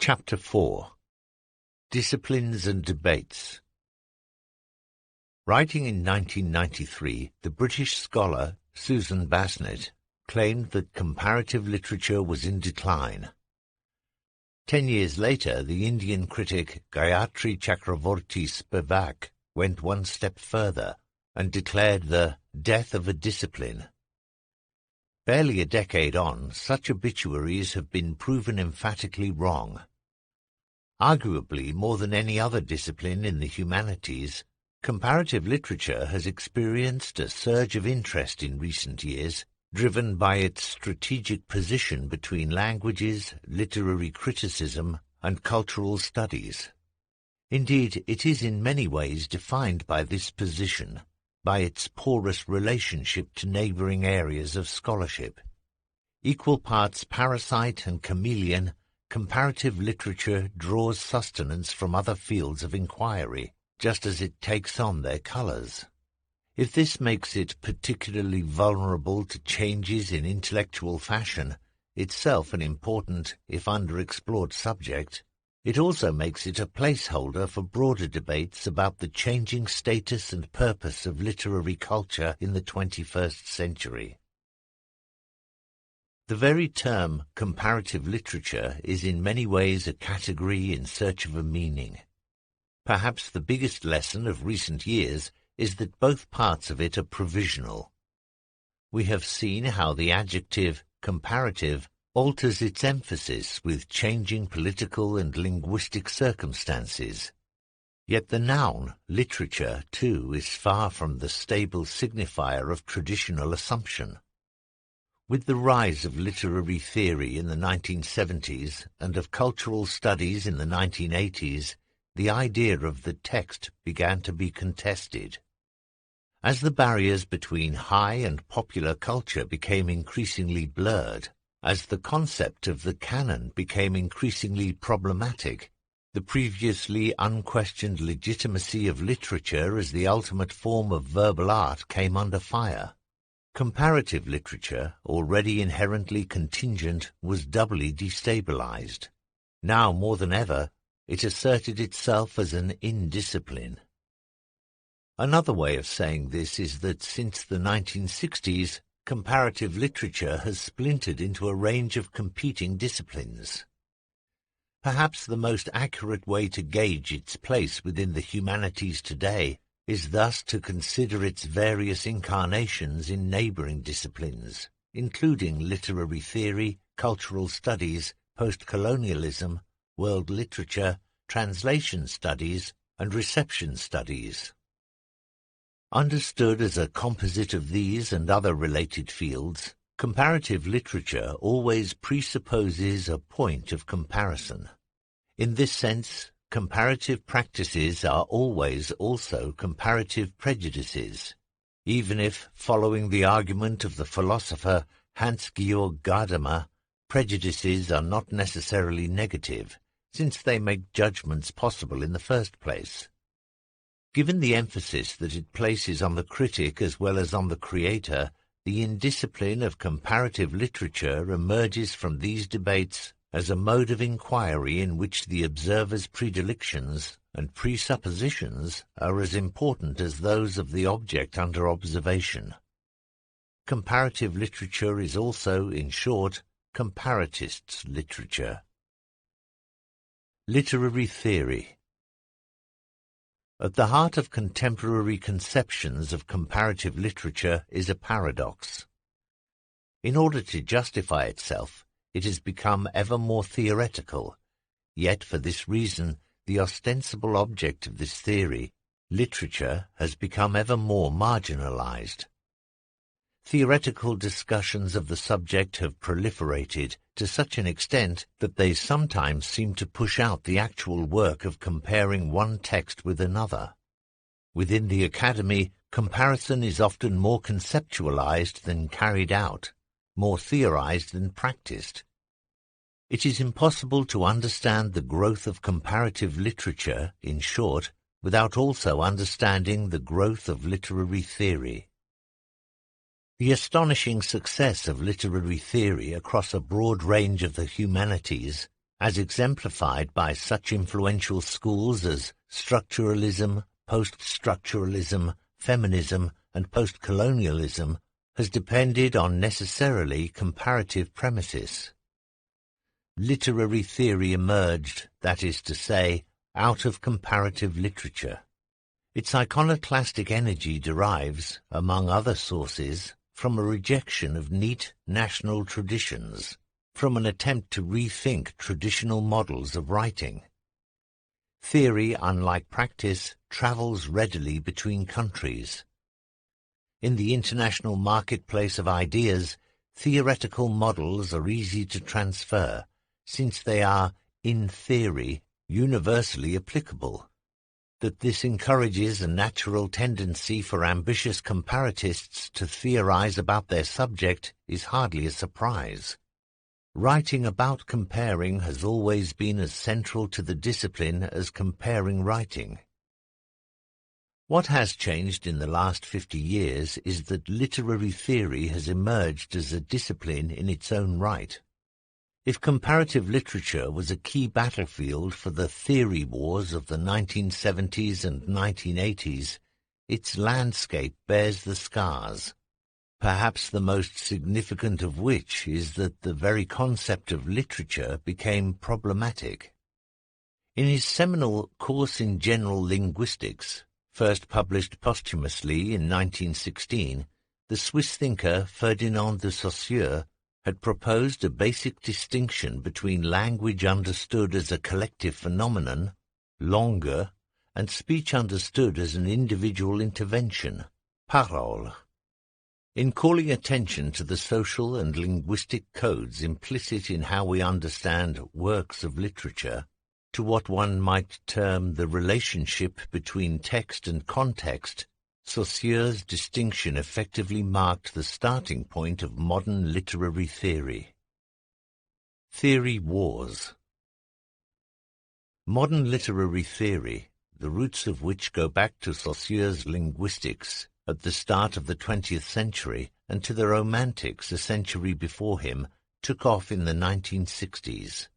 Chapter 4. Disciplines and Debates. Writing in 1993, the British scholar Susan Basnett claimed that comparative literature was in decline. 10 years later, the Indian critic Gayatri Chakravorty Spivak went one step further and declared the death of a discipline. Barely a decade on, such obituaries have been proven emphatically wrong. Arguably, more than any other discipline in the humanities, comparative literature has experienced a surge of interest in recent years, driven by its strategic position between languages, literary criticism, and cultural studies. Indeed, it is in many ways defined by this position, by its porous relationship to neighboring areas of scholarship. Equal parts parasite and chameleon, comparative literature draws sustenance from other fields of inquiry, just as it takes on their colors. If this makes it particularly vulnerable to changes in intellectual fashion, itself an important, if underexplored subject, it also makes it a placeholder for broader debates about the changing status and purpose of literary culture in the 21st century. The very term comparative literature is in many ways a category in search of a meaning. Perhaps the biggest lesson of recent years is that both parts of it are provisional. We have seen how the adjective comparative alters its emphasis with changing political and linguistic circumstances. Yet the noun literature, too, is far from the stable signifier of traditional assumption. With the rise of literary theory in the 1970s and of cultural studies in the 1980s, the idea of the text began to be contested. As the barriers between high and popular culture became increasingly blurred, as the concept of the canon became increasingly problematic, the previously unquestioned legitimacy of literature as the ultimate form of verbal art came under fire. Comparative literature, already inherently contingent, was doubly destabilized. Now more than ever, it asserted itself as an indiscipline. Another way of saying this is that since the 1960s, comparative literature has splintered into a range of competing disciplines. Perhaps the most accurate way to gauge its place within the humanities today is thus to consider its various incarnations in neighboring disciplines, including literary theory, cultural studies, post-colonialism, world literature, translation studies, and reception studies. Understood as a composite of these and other related fields, comparative literature always presupposes a point of comparison. In this sense, comparative practices are always also comparative prejudices, even if, following the argument of the philosopher Hans-Georg Gadamer, prejudices are not necessarily negative, since they make judgments possible in the first place. Given the emphasis that it places on the critic as well as on the creator, the indiscipline of comparative literature emerges from these debates as a mode of inquiry in which the observer's predilections and presuppositions are as important as those of the object under observation. Comparative literature is also, in short, comparatists' literature. Literary theory. At the heart of contemporary conceptions of comparative literature is a paradox. In order to justify itself, it has become ever more theoretical, yet for this reason the ostensible object of this theory, literature, has become ever more marginalized. Theoretical discussions of the subject have proliferated to such an extent that they sometimes seem to push out the actual work of comparing one text with another. Within the academy, comparison is often more conceptualized than carried out, more theorized than practiced. It is impossible to understand the growth of comparative literature, in short, without also understanding the growth of literary theory. The astonishing success of literary theory across a broad range of the humanities as exemplified by such influential schools as structuralism, post-structuralism, feminism, and post-colonialism, has depended on necessarily comparative premises. Literary theory emerged, that is to say, out of comparative literature. Its iconoclastic energy derives, among other sources, from a rejection of neat national traditions, from an attempt to rethink traditional models of writing. Theory, unlike practice, travels readily between countries. In the international marketplace of ideas, theoretical models are easy to transfer, since they are, in theory, universally applicable. That this encourages a natural tendency for ambitious comparatists to theorize about their subject is hardly a surprise. Writing about comparing has always been as central to the discipline as comparing writing. What has changed in the last 50 years is that literary theory has emerged as a discipline in its own right. If comparative literature was a key battlefield for the theory wars of the 1970s and 1980s, its landscape bears the scars. Perhaps the most significant of which is that the very concept of literature became problematic. In his seminal Course in General Linguistics, first published posthumously in 1916, the Swiss thinker Ferdinand de Saussure had proposed a basic distinction between language understood as a collective phenomenon, langue, and speech understood as an individual intervention, parole. In calling attention to the social and linguistic codes implicit in how we understand works of literature, to what one might term the relationship between text and context, Saussure's distinction effectively marked the starting point of modern literary theory. Theory wars. Modern literary theory, the roots of which go back to Saussure's linguistics at the start of the 20th century and to the Romantics a century before him, took off in the 1960s.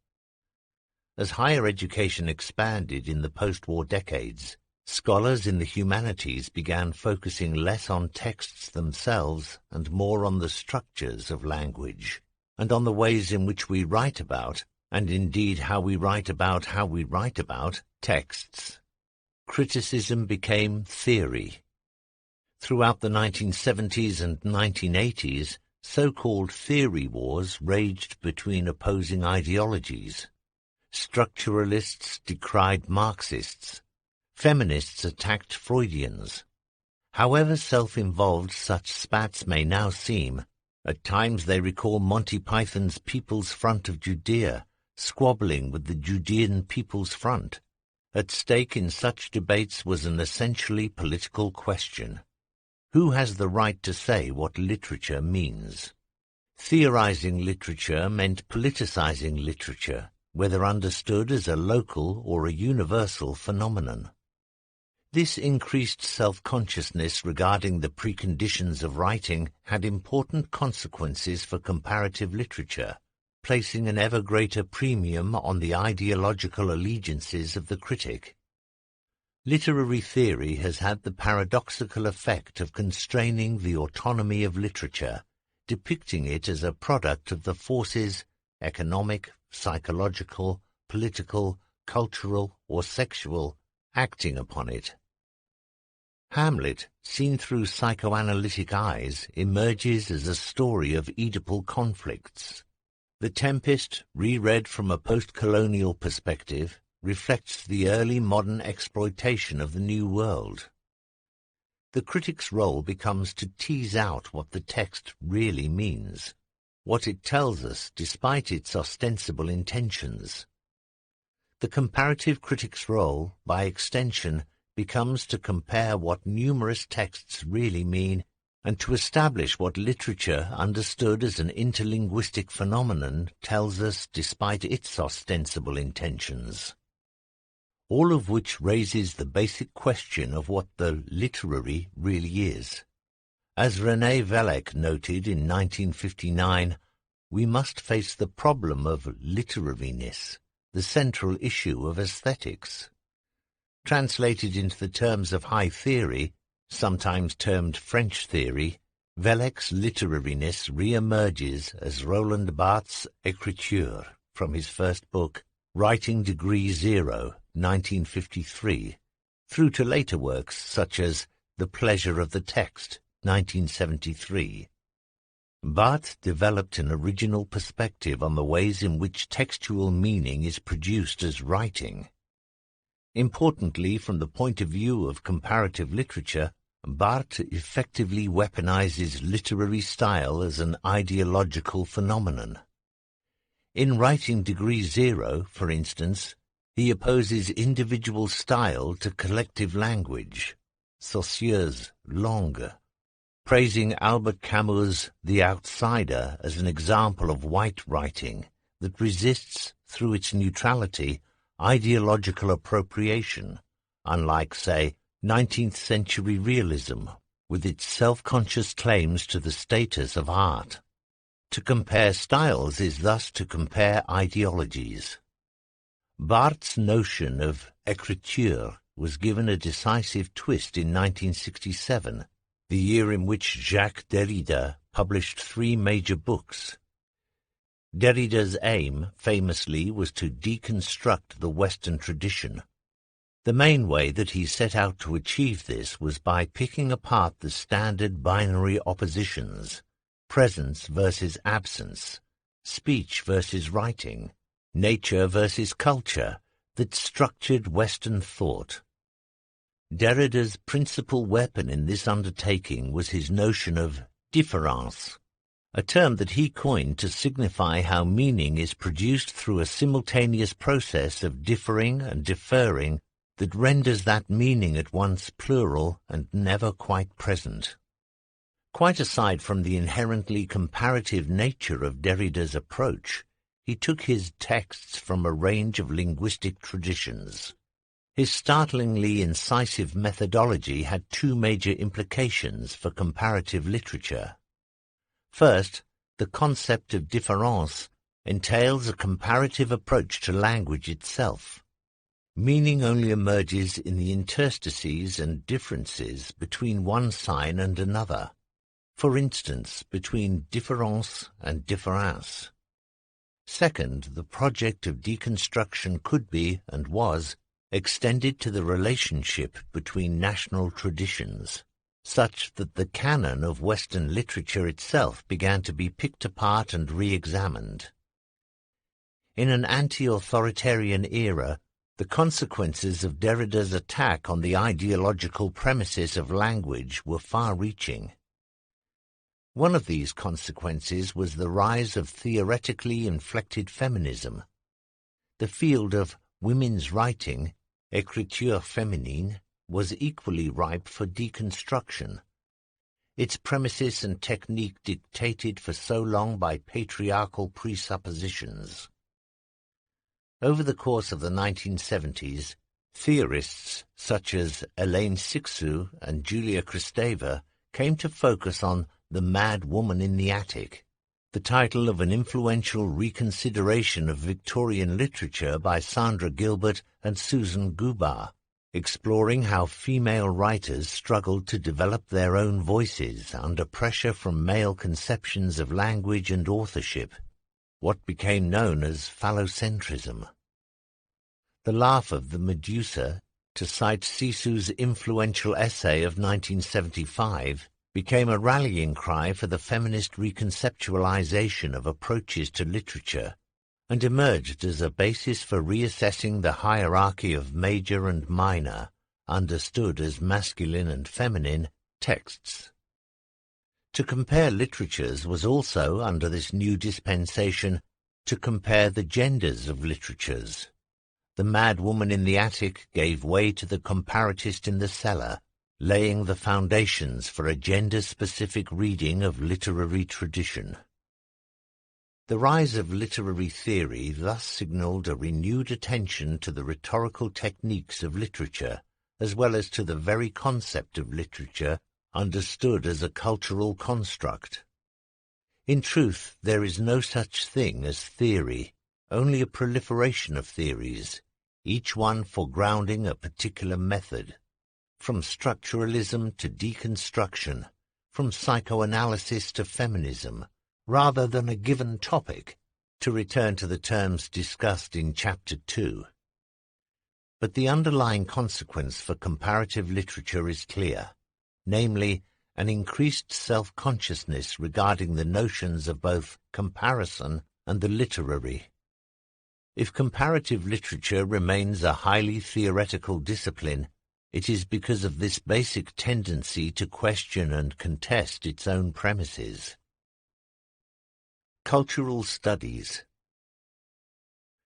As higher education expanded in the post-war decades, scholars in the humanities began focusing less on texts themselves and more on the structures of language, and on the ways in which we write about, and indeed how we write about texts. Criticism became theory. Throughout the 1970s and 1980s, so-called theory wars raged between opposing ideologies. Structuralists decried Marxists. Feminists attacked Freudians. However self-involved such spats may now seem, at times they recall Monty Python's People's Front of Judea, squabbling with the Judean People's Front. At stake in such debates was an essentially political question. Who has the right to say what literature means? Theorizing literature meant politicizing literature, whether understood as a local or a universal phenomenon. This increased self-consciousness regarding the preconditions of writing had important consequences for comparative literature, placing an ever greater premium on the ideological allegiances of the critic. Literary theory has had the paradoxical effect of constraining the autonomy of literature, depicting it as a product of the forces, economic, psychological, political, cultural, or sexual, acting upon it. Hamlet, seen through psychoanalytic eyes, emerges as a story of Oedipal conflicts. The Tempest, reread from a post-colonial perspective, reflects the early modern exploitation of the New World. The critic's role becomes to tease out what the text really means, what it tells us despite its ostensible intentions. The comparative critic's role, by extension, becomes to compare what numerous texts really mean and to establish what literature, understood as an interlinguistic phenomenon, tells us despite its ostensible intentions. All of which raises the basic question of what the literary really is. As René Vellec noted in 1959, we must face the problem of literariness, the central issue of aesthetics. Translated into the terms of high theory, sometimes termed French theory, Vellex's literariness re-emerges as Roland Barthes' écriture from his first book, Writing Degree Zero, 1953, through to later works such as The Pleasure of the Text, 1973. Barthes developed an original perspective on the ways in which textual meaning is produced as writing. Importantly, from the point of view of comparative literature, Barthes effectively weaponizes literary style as an ideological phenomenon. In Writing Degree Zero, for instance, he opposes individual style to collective language, Saussure's langue, praising Albert Camus' The Outsider as an example of white writing that resists, through its neutrality, ideological appropriation, unlike, say, 19th-century realism, with its self-conscious claims to the status of art. To compare styles is thus to compare ideologies. Barthes' notion of écriture was given a decisive twist in 1967, the year in which Jacques Derrida published 3 major books. Derrida's aim, famously, was to deconstruct the Western tradition. The main way that he set out to achieve this was by picking apart the standard binary oppositions, presence versus absence, speech versus writing, nature versus culture, that structured Western thought. Derrida's principal weapon in this undertaking was his notion of différance, a term that he coined to signify how meaning is produced through a simultaneous process of differing and deferring that renders that meaning at once plural and never quite present. Quite aside from the inherently comparative nature of Derrida's approach, he took his texts from a range of linguistic traditions. His startlingly incisive methodology had 2 major implications for comparative literature. First, the concept of différance entails a comparative approach to language itself. Meaning only emerges in the interstices and differences between one sign and another, for instance, between différence and différence. Second, the project of deconstruction could be, and was, extended to the relationship between national traditions, such that the canon of Western literature itself began to be picked apart and re-examined. In an anti-authoritarian era, the consequences of Derrida's attack on the ideological premises of language were far-reaching. One of these consequences was the rise of theoretically inflected feminism. The field of women's writing, écriture féminine, was equally ripe for deconstruction. Its premises and technique dictated for so long by patriarchal presuppositions. Over the course of the 1970s, theorists such as Elaine Sixou and Julia Kristeva came to focus on The Mad Woman in the Attic, the title of an influential reconsideration of Victorian literature by Sandra Gilbert and Susan Gubar, exploring how female writers struggled to develop their own voices under pressure from male conceptions of language and authorship, what became known as phallocentrism. The Laugh of the Medusa, to cite Sisou's influential essay of 1975, became a rallying cry for the feminist reconceptualization of approaches to literature, and emerged as a basis for reassessing the hierarchy of major and minor, understood as masculine and feminine, texts. To compare literatures was also, under this new dispensation, to compare the genders of literatures. The Mad Woman in the Attic gave way to the comparatist in the cellar, laying the foundations for a gender-specific reading of literary tradition. The rise of literary theory thus signalled a renewed attention to the rhetorical techniques of literature, as well as to the very concept of literature understood as a cultural construct. In truth, there is no such thing as theory, only a proliferation of theories, each one foregrounding a particular method, from structuralism to deconstruction, from psychoanalysis to feminism, rather than a given topic, to return to the terms discussed in Chapter 2. But the underlying consequence for comparative literature is clear, namely, an increased self-consciousness regarding the notions of both comparison and the literary. If comparative literature remains a highly theoretical discipline, it is because of this basic tendency to question and contest its own premises. Cultural studies.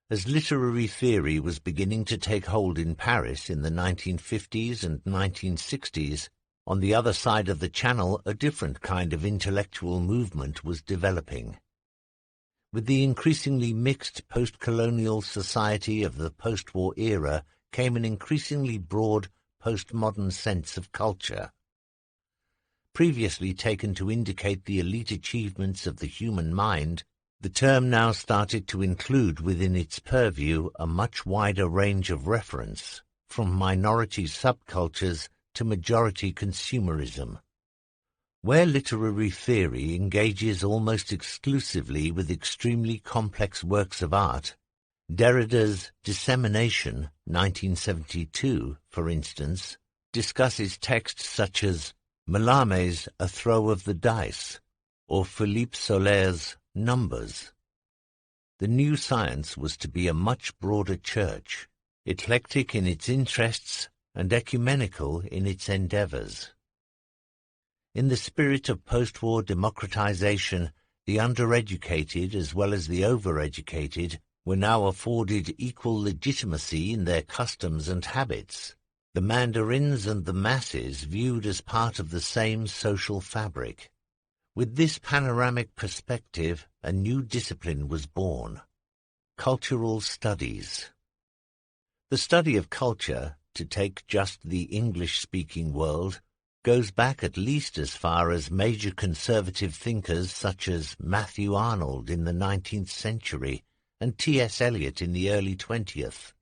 As literary theory was beginning to take hold in Paris in the 1950s and 1960s, on the other side of the Channel a different kind of intellectual movement was developing. With the increasingly mixed post-colonial society of the post-war era came an increasingly broad postmodern sense of culture. Previously taken to indicate the elite achievements of the human mind, the term now started to include within its purview a much wider range of reference, from minority subcultures to majority consumerism. Where literary theory engages almost exclusively with extremely complex works of art, Derrida's Dissemination, 1972, for instance, discusses texts such as Mallarmé's A Throw of the Dice, or Philippe Solaire's Numbers. The new science was to be a much broader church, eclectic in its interests and ecumenical in its endeavors. In the spirit of post-war democratization, the undereducated as well as the overeducated were now afforded equal legitimacy in their customs and habits, the mandarins and the masses viewed as part of the same social fabric. With this panoramic perspective, a new discipline was born: cultural studies. The study of culture, to take just the English-speaking world, goes back at least as far as major conservative thinkers such as Matthew Arnold in the 19th century and T.S. Eliot in the early 20th,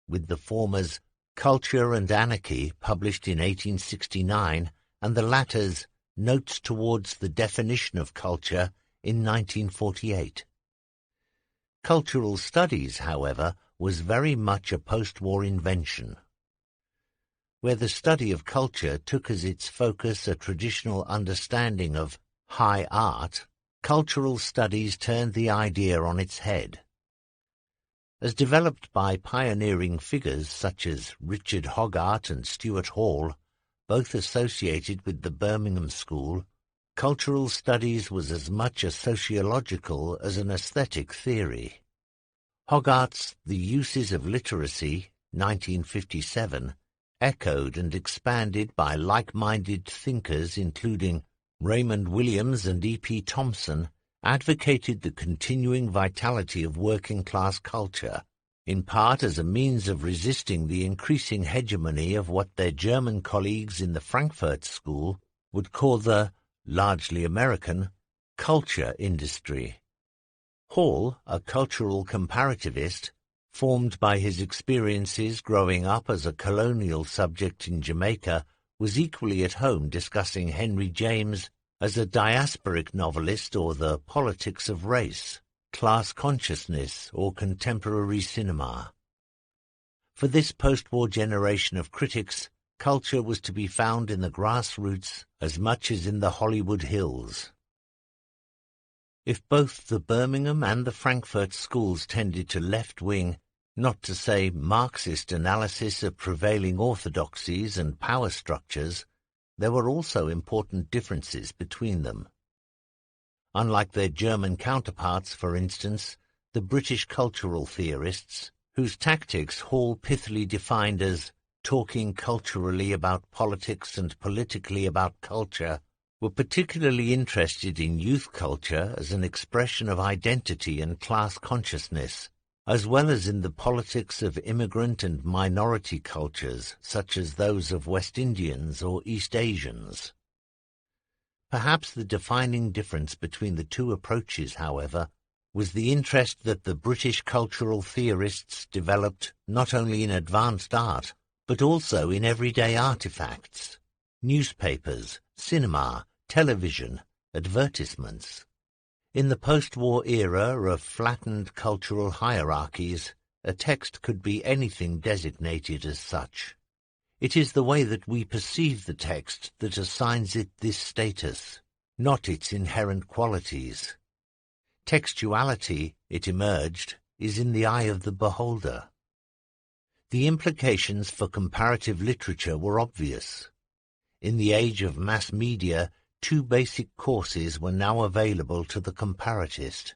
with the former's Culture and Anarchy published in 1869 and the latter's Notes Towards the Definition of Culture in 1948. Cultural studies, however, was very much a post-war invention. Where the study of culture took as its focus a traditional understanding of high art, cultural studies turned the idea on its head. As developed by pioneering figures such as Richard Hogarth and Stuart Hall, both associated with the Birmingham School, cultural studies was as much a sociological as an aesthetic theory. Hogarth's The Uses of Literacy, 1957, echoed and expanded by like-minded thinkers including Raymond Williams and E.P. Thompson, advocated the continuing vitality of working-class culture, in part as a means of resisting the increasing hegemony of what their German colleagues in the Frankfurt School would call the, largely American, culture industry. Hall, a cultural comparativist, formed by his experiences growing up as a colonial subject in Jamaica, was equally at home discussing Henry James as a diasporic novelist or the politics of race, class consciousness, or contemporary cinema. For this post-war generation of critics, culture was to be found in the grassroots as much as in the Hollywood Hills. If both the Birmingham and the Frankfurt schools tended to left-wing, not to say Marxist analysis of prevailing orthodoxies and power structures, there were also important differences between them. Unlike their German counterparts, for instance, the British cultural theorists, whose tactics Hall pithily defined as talking culturally about politics and politically about culture, were particularly interested in youth culture as an expression of identity and class consciousness, as well as in the politics of immigrant and minority cultures such as those of West Indians or East Asians. Perhaps the defining difference between the two approaches, however, was the interest that the British cultural theorists developed not only in advanced art, but also in everyday artifacts, newspapers, cinema, television, advertisements. In the post-war era of flattened cultural hierarchies, a text could be anything designated as such. It is the way that we perceive the text that assigns it this status, not its inherent qualities. Textuality, it emerged, is in the eye of the beholder. The implications for comparative literature were obvious. In the age of mass media, two basic courses were now available to the comparatist: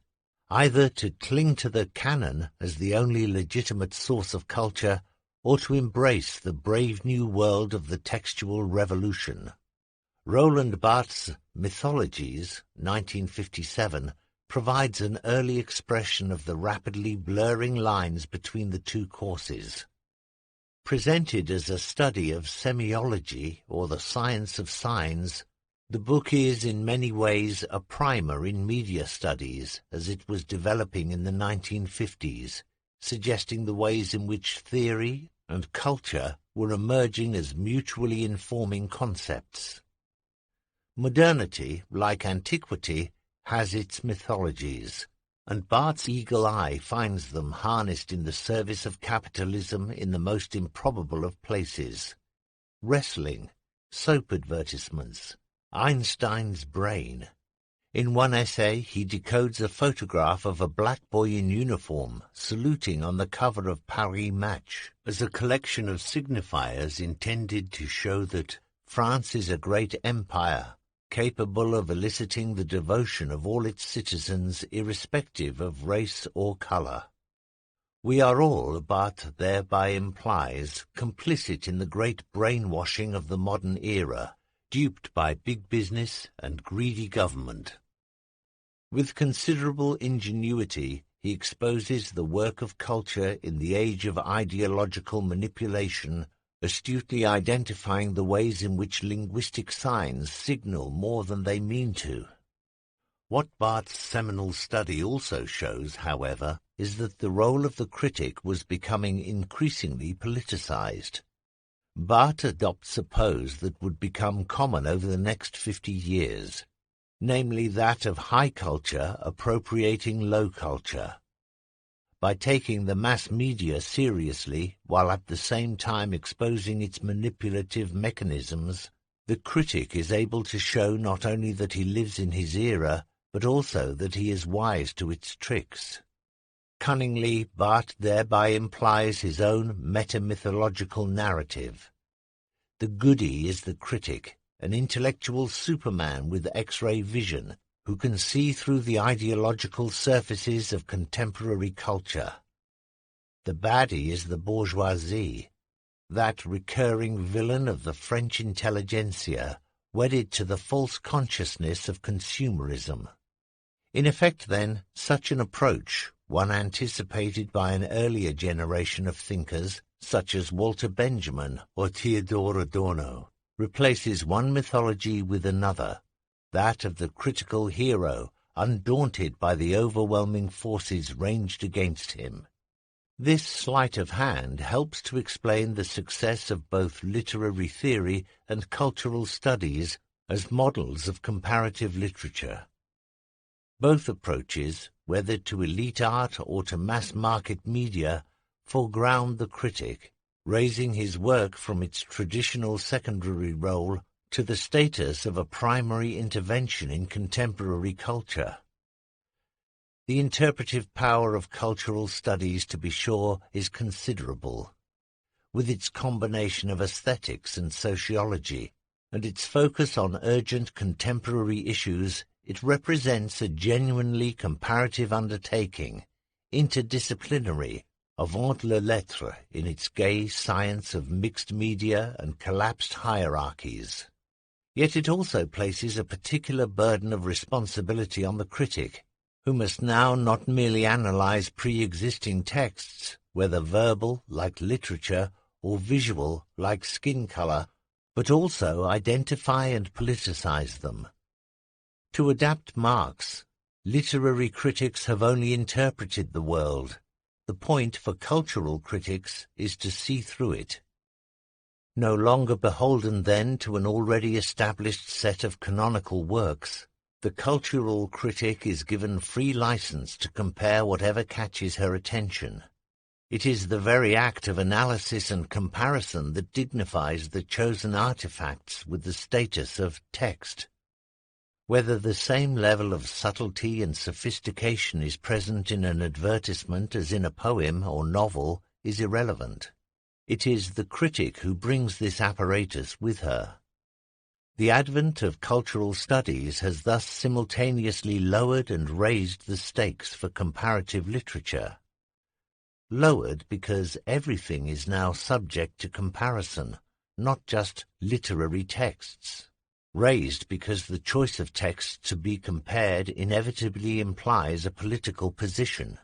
either to cling to the canon as the only legitimate source of culture, or to embrace the brave new world of the textual revolution. Roland Barthes' Mythologies, 1957, provides an early expression of the rapidly blurring lines between the two courses. Presented as a study of semiology, or the science of signs, the book is in many ways a primer in media studies as it was developing in the 1950s, suggesting the ways in which theory and culture were emerging as mutually informing concepts. Modernity, like antiquity, has its mythologies, and Barthes' eagle eye finds them harnessed in the service of capitalism in the most improbable of places. Wrestling, soap advertisements, Einstein's brain. In one essay, he decodes a photograph of a black boy in uniform saluting on the cover of Paris Match as a collection of signifiers intended to show that France is a great empire, capable of eliciting the devotion of all its citizens irrespective of race or colour. We are all, Barthes thereby implies, complicit in the great brainwashing of the modern era, duped by big business and greedy government. With considerable ingenuity, he exposes the work of culture in the age of ideological manipulation, astutely identifying the ways in which linguistic signs signal more than they mean to. What Barthes' seminal study also shows, however, is that the role of the critic was becoming increasingly politicized. Barthes adopts a pose that would become common over the next 50 years, namely that of high culture appropriating low culture. By taking the mass media seriously, while at the same time exposing its manipulative mechanisms, the critic is able to show not only that he lives in his era, but also that he is wise to its tricks. Cunningly, Barthes thereby implies his own meta-mythological narrative. The goody is the critic, an intellectual superman with X-ray vision, who can see through the ideological surfaces of contemporary culture. The baddie is the bourgeoisie, that recurring villain of the French intelligentsia, wedded to the false consciousness of consumerism. In effect, then, such an approach, one anticipated by an earlier generation of thinkers, such as Walter Benjamin or Theodore Adorno, replaces one mythology with another, that of the critical hero, undaunted by the overwhelming forces ranged against him. This sleight of hand helps to explain the success of both literary theory and cultural studies as models of comparative literature. Both approaches, whether to elite art or to mass-market media, foreground the critic, raising his work from its traditional secondary role to the status of a primary intervention in contemporary culture. The interpretive power of cultural studies, to be sure, is considerable. With its combination of aesthetics and sociology, and its focus on urgent contemporary issues, it represents a genuinely comparative undertaking, interdisciplinary, avant les lettres in its gay science of mixed media and collapsed hierarchies. Yet it also places a particular burden of responsibility on the critic, who must now not merely analyze pre-existing texts, whether verbal, like literature, or visual, like skin color, but also identify and politicize them. To adapt Marx, Literary critics have only interpreted the world. The point for cultural critics is to see through it. No longer beholden then to an already established set of canonical works, the cultural critic is given free license to compare whatever catches her attention. It is the very act of analysis and comparison that dignifies the chosen artifacts with the status of text. Whether the same level of subtlety and sophistication is present in an advertisement as in a poem or novel is irrelevant. It is the critic who brings this apparatus with her. The advent of cultural studies has thus simultaneously lowered and raised the stakes for comparative literature. Lowered because everything is now subject to comparison, not just literary texts. Raised because the choice of texts to be compared inevitably implies a political position.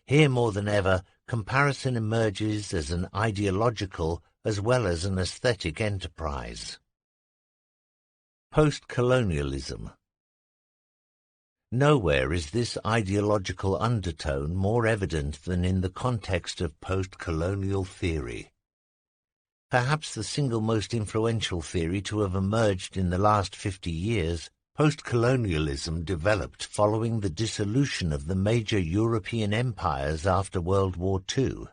Here more than ever, comparison emerges as an ideological as well as an aesthetic enterprise. Post-colonialism. Nowhere is this ideological undertone more evident than in the context of post-colonial theory. Perhaps the single most influential theory to have emerged in the last 50 years, post-colonialism developed following the dissolution of the major European empires after World War II.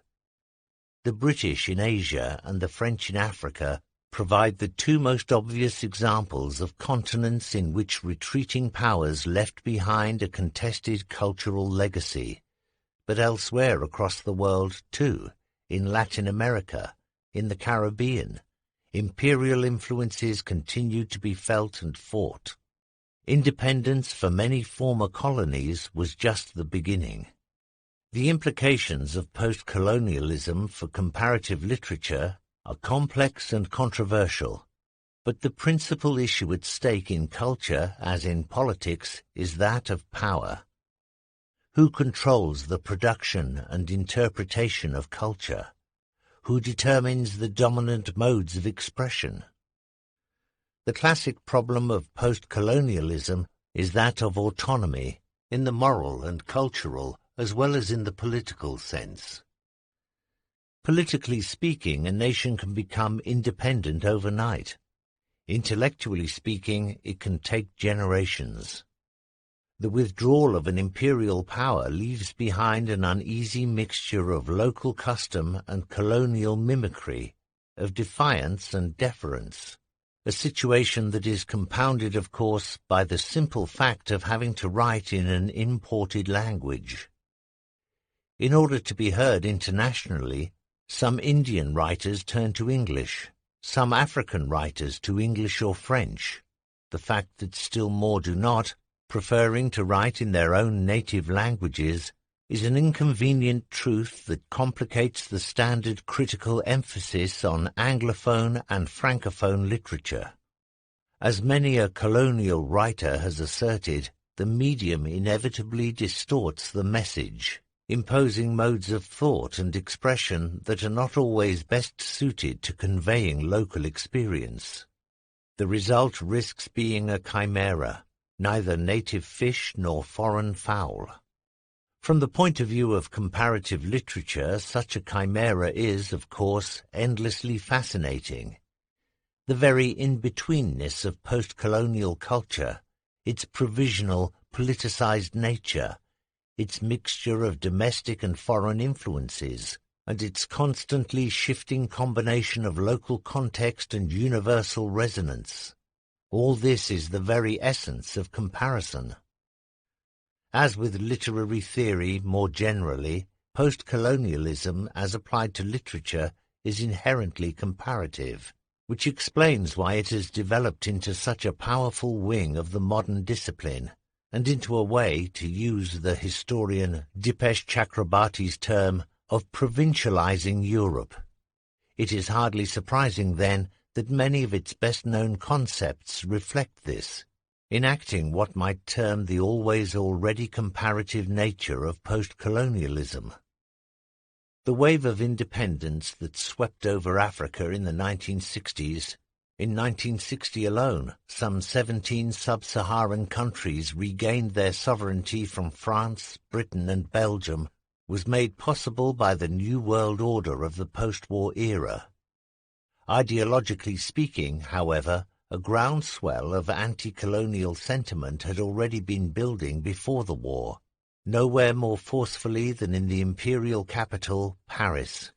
The British in Asia and the French in Africa provide the two most obvious examples of continents in which retreating powers left behind a contested cultural legacy, but elsewhere across the world too, in Latin America, in the Caribbean, imperial influences continued to be felt and fought. Independence for many former colonies was just the beginning. The implications of post-colonialism for comparative literature are complex and controversial, but the principal issue at stake in culture, as in politics, is that of power. Who controls the production and interpretation of culture? Who determines the dominant modes of expression? The classic problem of post-colonialism is that of autonomy, in the moral and cultural as well as in the political sense. Politically speaking, a nation can become independent overnight. Intellectually speaking, it can take generations. The withdrawal of an imperial power leaves behind an uneasy mixture of local custom and colonial mimicry, of defiance and deference, a situation that is compounded, of course, by the simple fact of having to write in an imported language. In order to be heard internationally, some Indian writers turn to English, some African writers to English or French. The fact that still more do not, preferring to write in their own native languages, is an inconvenient truth that complicates the standard critical emphasis on Anglophone and Francophone literature. As many a colonial writer has asserted, the medium inevitably distorts the message, imposing modes of thought and expression that are not always best suited to conveying local experience. The result risks being a chimera, neither native fish nor foreign fowl. From the point of view of comparative literature, such a chimera is, of course, endlessly fascinating. The very in-betweenness of post-colonial culture, its provisional, politicized nature, its mixture of domestic and foreign influences, and its constantly shifting combination of local context and universal resonance. All this is the very essence of comparison. As with literary theory more generally, post-colonialism, as applied to literature, is inherently comparative, which explains why it has developed into such a powerful wing of the modern discipline, and into a way, to use the historian Dipesh Chakrabarty's term, of provincializing Europe. It is hardly surprising, then, that many of its best-known concepts reflect this, enacting what might term the always already comparative nature of post-colonialism. The wave of independence that swept over Africa in the 1960s, In 1960 alone, some 17 sub-Saharan countries regained their sovereignty from France, Britain and Belgium, was made possible by the New World Order of the post-war era. Ideologically speaking, however, a groundswell of anti-colonial sentiment had already been building before the war, nowhere more forcefully than in the imperial capital, Paris.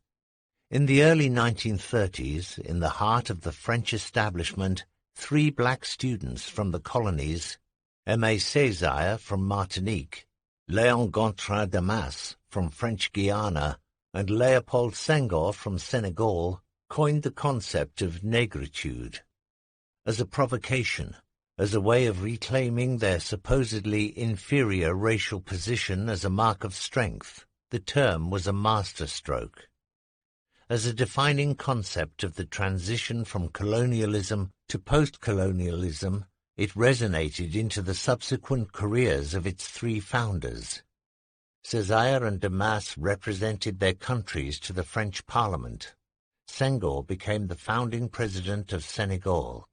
In the early 1930s, in the heart of the French establishment, 3 black students from the colonies, Aimé Césaire from Martinique, Léon Gontran Damas from French Guiana, and Léopold Senghor from Senegal, coined the concept of negritude. As a provocation, as a way of reclaiming their supposedly inferior racial position as a mark of strength, the term was a masterstroke. As a defining concept of the transition from colonialism to post-colonialism, it resonated into the subsequent careers of its 3 founders. Césaire and Damas represented their countries to the French Parliament. Senghor became the founding president of Senegal.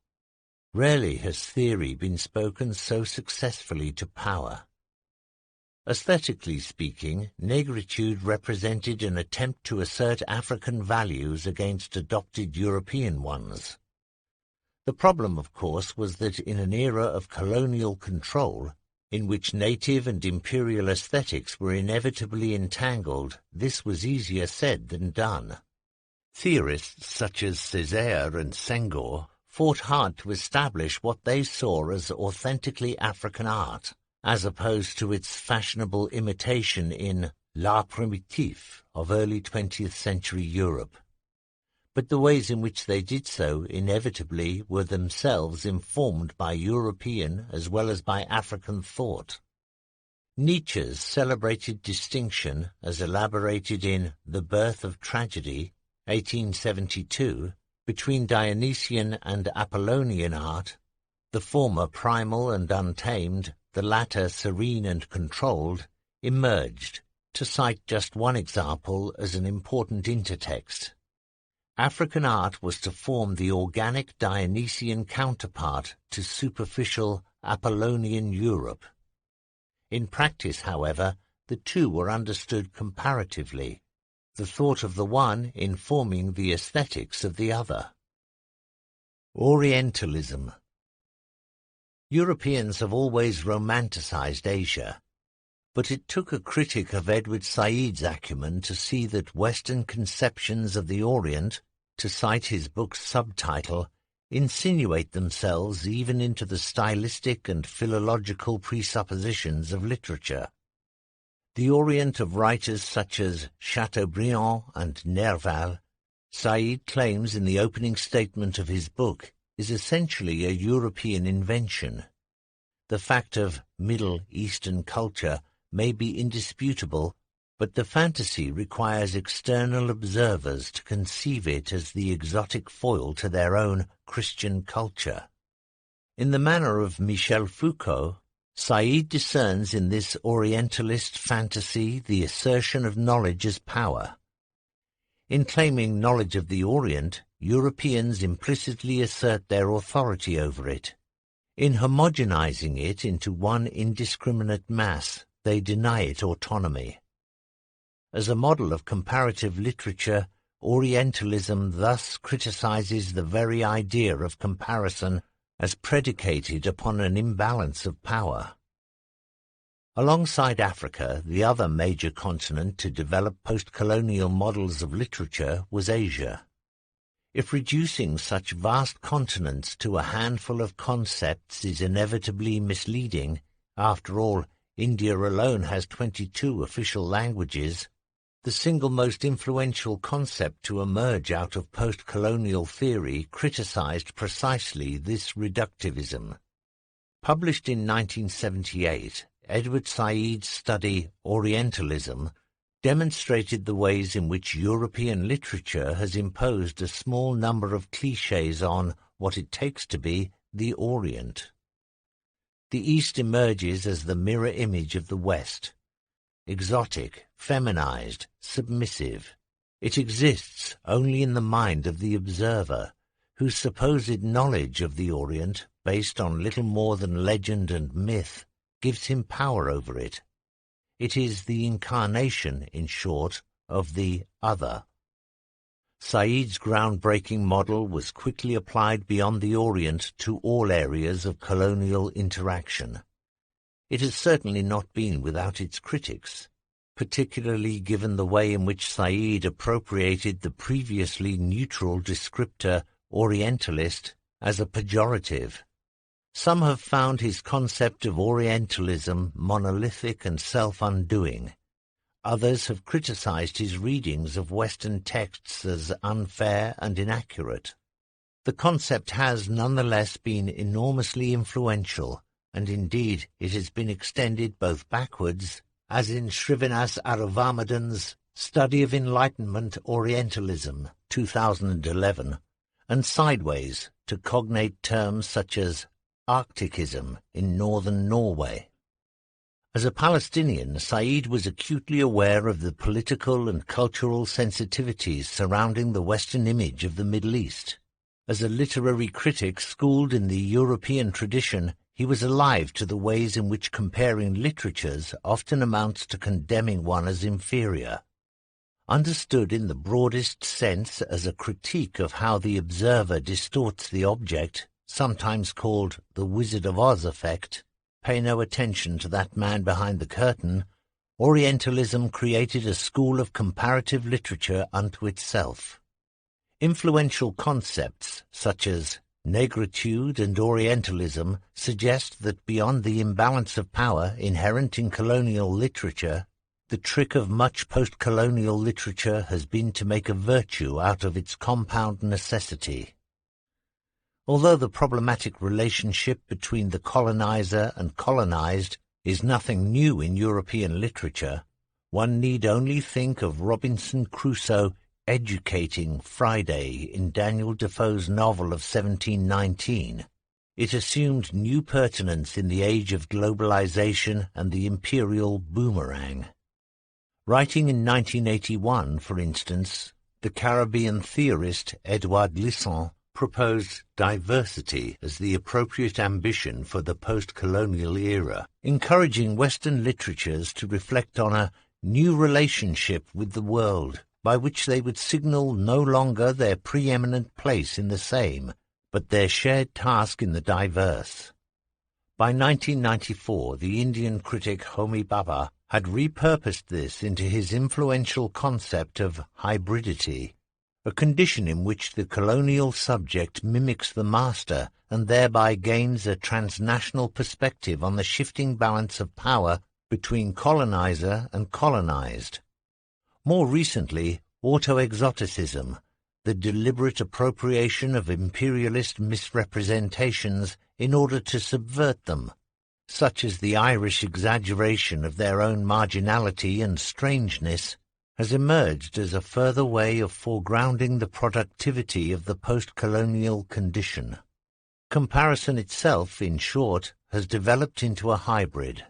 Rarely has theory been spoken so successfully to power. Aesthetically speaking, negritude represented an attempt to assert African values against adopted European ones. The problem, of course, was that in an era of colonial control, in which native and imperial aesthetics were inevitably entangled, this was easier said than done. Theorists such as Césaire and Senghor fought hard to establish what they saw as authentically African art, as opposed to its fashionable imitation in l'art primitif of early 20th century Europe. But the ways in which they did so inevitably were themselves informed by European as well as by African thought. Nietzsche's celebrated distinction, as elaborated in The Birth of Tragedy, 1872, between Dionysian and Apollonian art, the former primal and untamed, the latter serene and controlled, emerged, to cite just one example as an important intertext. African art was to form the organic Dionysian counterpart to superficial Apollonian Europe. In practice, however, the two were understood comparatively, the thought of the one informing the aesthetics of the other. Orientalism. Europeans have always romanticized Asia, but it took a critic of Edward Said's acumen to see that Western conceptions of the Orient, to cite his book's subtitle, insinuate themselves even into the stylistic and philological presuppositions of literature. The Orient of writers such as Chateaubriand and Nerval, Said claims in the opening statement of his book, is essentially a European invention. The fact of Middle Eastern culture may be indisputable, but the fantasy requires external observers to conceive it as the exotic foil to their own Christian culture. In the manner of Michel Foucault, Said discerns in this Orientalist fantasy the assertion of knowledge as power. In claiming knowledge of the Orient, Europeans implicitly assert their authority over it. In homogenizing it into one indiscriminate mass, they deny it autonomy. As a model of comparative literature, Orientalism thus criticizes the very idea of comparison as predicated upon an imbalance of power. Alongside Africa, the other major continent to develop post-colonial models of literature was Asia. If reducing such vast continents to a handful of concepts is inevitably misleading, after all, India alone has 22 official languages, the single most influential concept to emerge out of post-colonial theory criticized precisely this reductivism. Published in 1978, Edward Said's study Orientalism demonstrated the ways in which European literature has imposed a small number of clichés on what it takes to be the Orient. The East emerges as the mirror image of the West. Exotic, feminized, submissive. It exists only in the mind of the observer, whose supposed knowledge of the Orient, based on little more than legend and myth, gives him power over it. It is the incarnation, in short, of the other. Said's groundbreaking model was quickly applied beyond the Orient to all areas of colonial interaction. It has certainly not been without its critics, particularly given the way in which Said appropriated the previously neutral descriptor Orientalist as a pejorative. Some have found his concept of Orientalism monolithic and self-undoing. Others have criticized his readings of Western texts as unfair and inaccurate. The concept has nonetheless been enormously influential, and indeed it has been extended both backwards, as in Srivas Aravamadhan's Study of Enlightenment Orientalism, 2011, and sideways to cognate terms such as Arcticism in northern Norway. As a Palestinian, Said was acutely aware of the political and cultural sensitivities surrounding the Western image of the Middle East. As a literary critic schooled in the European tradition, he was alive to the ways in which comparing literatures often amounts to condemning one as inferior. Understood in the broadest sense as a critique of how the observer distorts the object, sometimes called the Wizard of Oz effect, pay no attention to that man behind the curtain, Orientalism created a school of comparative literature unto itself. Influential concepts such as negritude and Orientalism suggest that beyond the imbalance of power inherent in colonial literature, the trick of much post-colonial literature has been to make a virtue out of its compound necessity. Although the problematic relationship between the colonizer and colonized is nothing new in European literature, one need only think of Robinson Crusoe educating Friday in Daniel Defoe's novel of 1719. It assumed new pertinence in the age of globalization and the imperial boomerang. Writing in 1981, for instance, the Caribbean theorist Edouard Glissant proposed diversity as the appropriate ambition for the post-colonial era, encouraging Western literatures to reflect on a new relationship with the world, by which they would signal no longer their preeminent place in the same, but their shared task in the diverse. By 1994, the Indian critic Homi Bhabha had repurposed this into his influential concept of hybridity, a condition in which the colonial subject mimics the master and thereby gains a transnational perspective on the shifting balance of power between colonizer and colonized. More recently, autoexoticism, the deliberate appropriation of imperialist misrepresentations in order to subvert them, such as the Irish exaggeration of their own marginality and strangeness, has emerged as a further way of foregrounding the productivity of the post-colonial condition. Comparison itself, in short, has developed into a hybrid.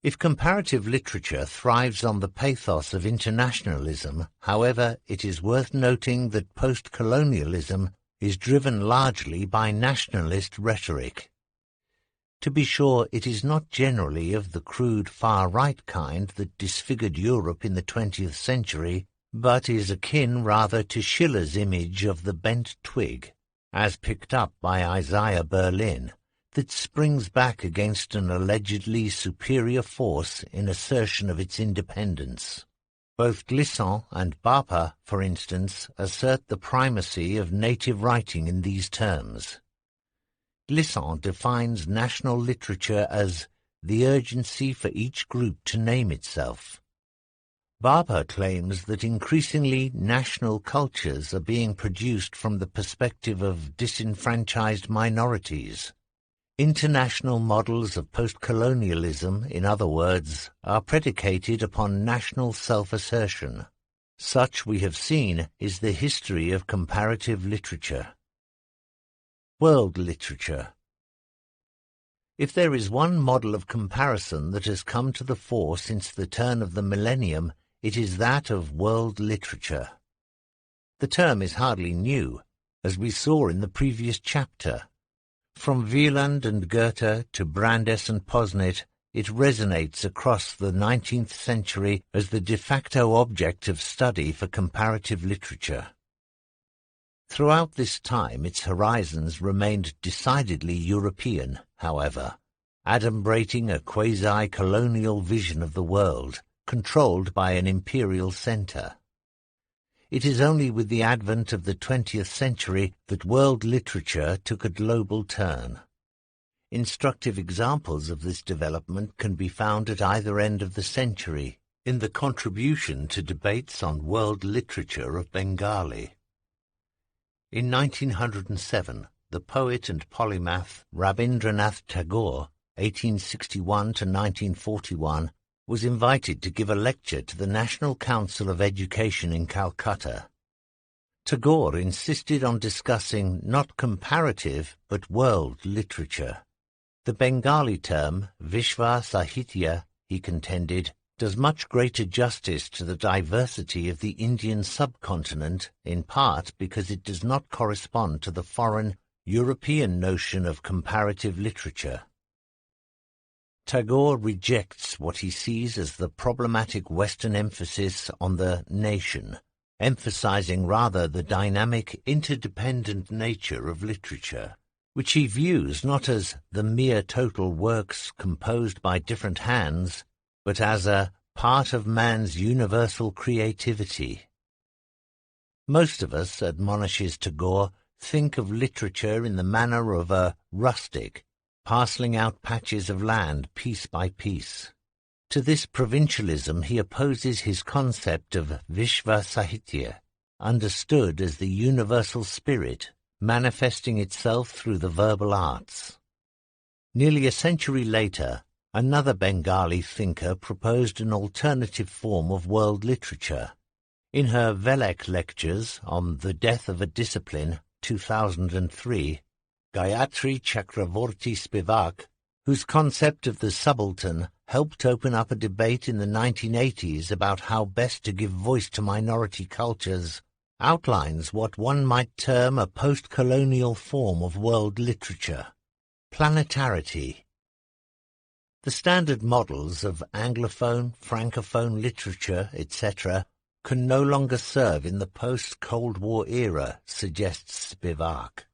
If comparative literature thrives on the pathos of internationalism, however, it is worth noting that post-colonialism is driven largely by nationalist rhetoric. To be sure, it is not generally of the crude far-right kind that disfigured Europe in the 20th century, but is akin rather to Schiller's image of the bent twig, as picked up by Isaiah Berlin, that springs back against an allegedly superior force in assertion of its independence. Both Glissant and Bhabha, for instance, assert the primacy of native writing in these terms. Glissant defines national literature as the urgency for each group to name itself. Bhabha claims that increasingly national cultures are being produced from the perspective of disenfranchised minorities. International models of post-colonialism, in other words, are predicated upon national self-assertion. Such, we have seen, is the history of comparative literature. World literature. If there is one model of comparison that has come to the fore since the turn of the millennium, it is that of world literature. The term is hardly new, as we saw in the previous chapter. From Wieland and Goethe to Brandes and Posnet, it resonates across the 19th century as the de facto object of study for comparative literature. Throughout this time, its horizons remained decidedly European, however, adumbrating a quasi-colonial vision of the world, controlled by an imperial centre. It is only with the advent of the 20th century that world literature took a global turn. Instructive examples of this development can be found at either end of the century, in the contribution to debates on world literature of Bengali. In 1907, the poet and polymath Rabindranath Tagore, 1861 to 1941, was invited to give a lecture to the National Council of Education in Calcutta. Tagore insisted on discussing not comparative but world literature. The Bengali term, Vishva Sahitya, he contended, does much greater justice to the diversity of the Indian subcontinent, in part because it does not correspond to the foreign, European notion of comparative literature. Tagore rejects what he sees as the problematic Western emphasis on the nation, emphasizing rather the dynamic, interdependent nature of literature, which he views not as the mere total works composed by different hands, but as a part of man's universal creativity. Most of us, admonishes Tagore, think of literature in the manner of a rustic, parcelling out patches of land piece by piece. To this provincialism he opposes his concept of Vishva Sahitya, understood as the universal spirit, manifesting itself through the verbal arts. Nearly a century later, another Bengali thinker proposed an alternative form of world literature. In her Velek lectures on The Death of a Discipline, 2003, Gayatri Chakravorty Spivak, whose concept of the subaltern helped open up a debate in the 1980s about how best to give voice to minority cultures, outlines what one might term a post-colonial form of world literature: planetarity. The standard models of Anglophone, Francophone literature, etc., can no longer serve in the post-Cold War era, suggests Spivak.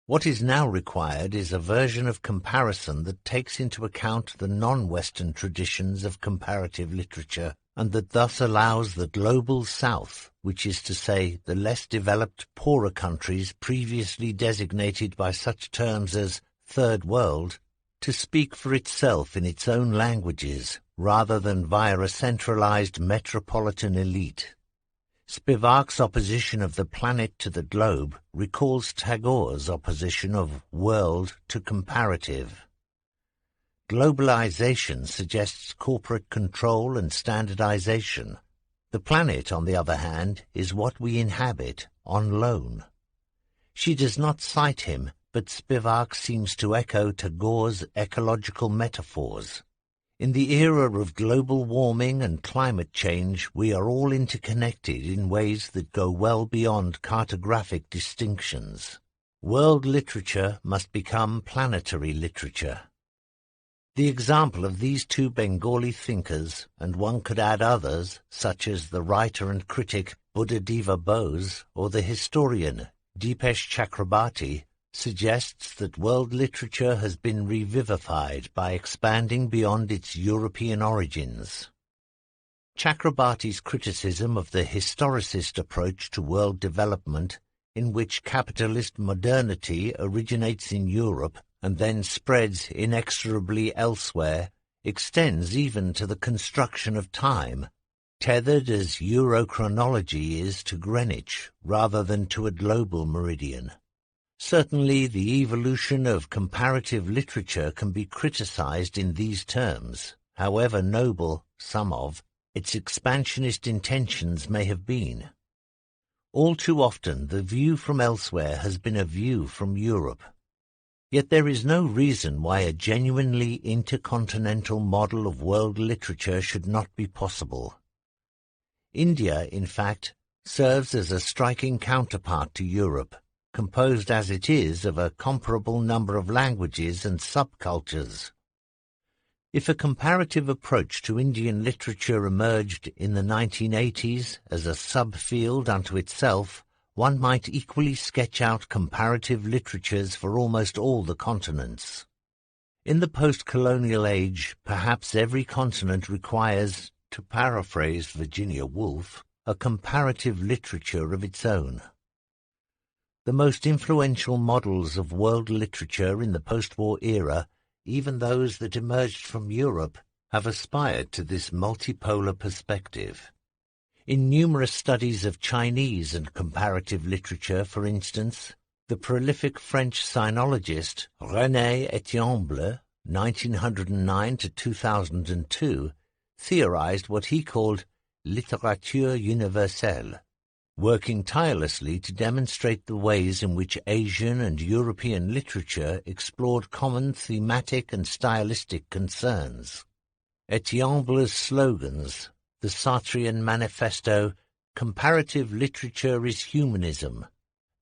What is now required is a version of comparison that takes into account the non-Western traditions of comparative literature, and that thus allows the global South, which is to say the less developed, poorer countries previously designated by such terms as Third World, to speak for itself in its own languages, rather than via a centralized metropolitan elite. Spivak's opposition of the planet to the globe recalls Tagore's opposition of world to comparative. Globalization suggests corporate control and standardization. The planet, on the other hand, is what we inhabit on loan. She does not cite him, but Spivak seems to echo Tagore's ecological metaphors. In the era of global warming and climate change, we are all interconnected in ways that go well beyond cartographic distinctions. World literature must become planetary literature. The example of these two Bengali thinkers, and one could add others, such as the writer and critic Buddhadeva Bose or the historian Dipesh Chakrabarty, suggests that world literature has been revivified by expanding beyond its European origins. Chakrabarty's criticism of the historicist approach to world development, in which capitalist modernity originates in Europe and then spreads inexorably elsewhere, extends even to the construction of time, tethered as Eurochronology is to Greenwich rather than to a global meridian. Certainly the evolution of comparative literature can be criticized in these terms, however noble some of its expansionist intentions may have been. All too often the view from elsewhere has been a view from Europe. Yet there is no reason why a genuinely intercontinental model of world literature should not be possible. India, in fact, serves as a striking counterpart to Europe, composed as it is of a comparable number of languages and subcultures. If a comparative approach to Indian literature emerged in the 1980s as a subfield unto itself, one might equally sketch out comparative literatures for almost all the continents. In the post-colonial age, perhaps every continent requires, to paraphrase Virginia Woolf, a comparative literature of its own. The most influential models of world literature in the post-war era, even those that emerged from Europe, have aspired to this multipolar perspective. In numerous studies of Chinese and comparative literature, for instance, the prolific French sinologist René Etienne, 1909 to 2002, theorized what he called littérature universelle, working tirelessly to demonstrate the ways in which Asian and European literature explored common thematic and stylistic concerns. Etienne's slogans, the Sartrean Manifesto, "Comparative literature is humanism,"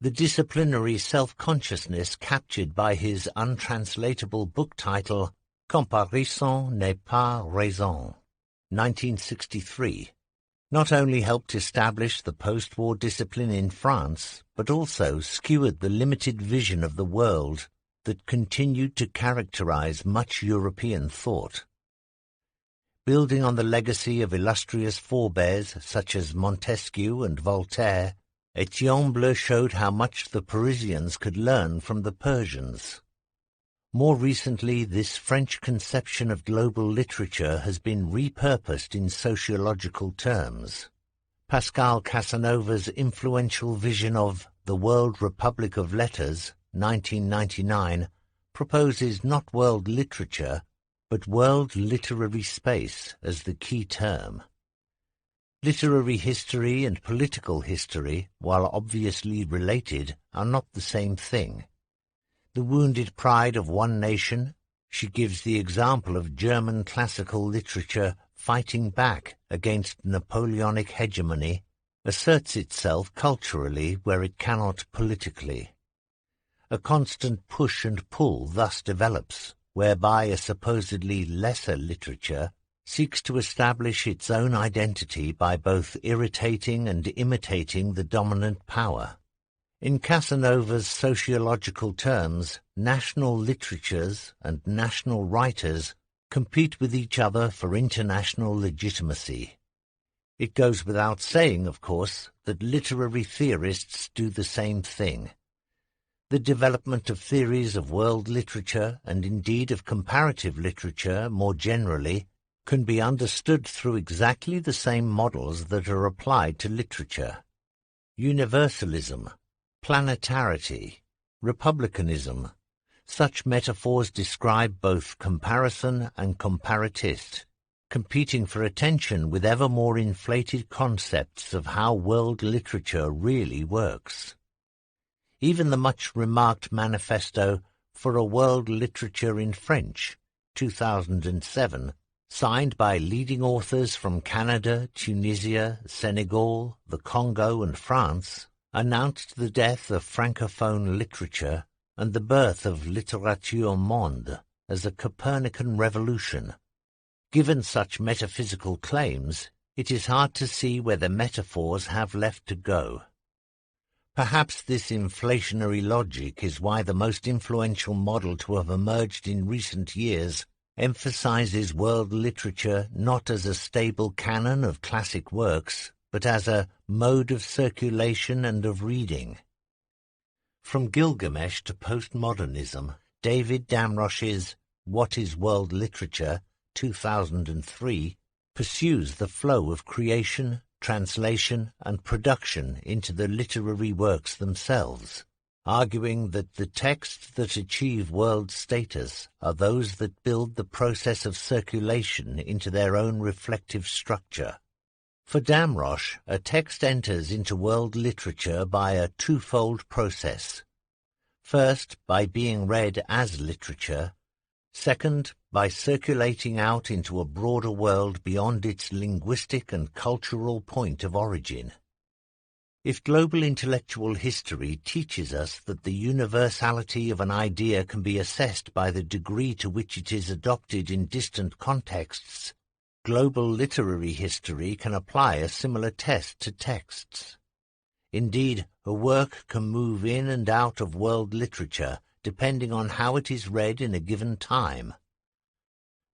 the disciplinary self-consciousness captured by his untranslatable book title, Comparaison n'est pas raison, 1963, not only helped establish the post-war discipline in France, but also skewered the limited vision of the world that continued to characterize much European thought. Building on the legacy of illustrious forebears such as Montesquieu and Voltaire, Etienne showed how much the Parisians could learn from the Persians. More recently, this French conception of global literature has been repurposed in sociological terms. Pascal Casanova's influential vision of the World Republic of Letters, 1999, proposes not world literature, but world literary space as the key term. Literary history and political history, while obviously related, are not the same thing. The wounded pride of one nation, she gives the example of German classical literature fighting back against Napoleonic hegemony, asserts itself culturally where it cannot politically. A constant push and pull thus develops, whereby a supposedly lesser literature seeks to establish its own identity by both irritating and imitating the dominant power. In Casanova's sociological terms, national literatures and national writers compete with each other for international legitimacy. It goes without saying, of course, that literary theorists do the same thing. The development of theories of world literature, and indeed of comparative literature more generally, can be understood through exactly the same models that are applied to literature. Universalism, planetarity, republicanism, such metaphors describe both comparison and comparatist, competing for attention with ever more inflated concepts of how world literature really works. Even the much-remarked Manifesto for a World Literature in French, 2007, signed by leading authors from Canada, Tunisia, Senegal, the Congo and France, announced the death of Francophone literature and the birth of Littérature monde as a Copernican revolution. Given such metaphysical claims, it is hard to see where the metaphors have left to go. Perhaps this inflationary logic is why the most influential model to have emerged in recent years emphasizes world literature not as a stable canon of classic works, but as a mode of circulation and of reading. From Gilgamesh to postmodernism, David Damrosch's What is World Literature, 2003, pursues the flow of creation, translation, and production into the literary works themselves, arguing that the texts that achieve world status are those that build the process of circulation into their own reflective structure. For Damrosch, a text enters into world literature by a twofold process. First, by being read as literature. Second, by circulating out into a broader world beyond its linguistic and cultural point of origin. If global intellectual history teaches us that the universality of an idea can be assessed by the degree to which it is adopted in distant contexts, global literary history can apply a similar test to texts. Indeed, a work can move in and out of world literature depending on how it is read in a given time.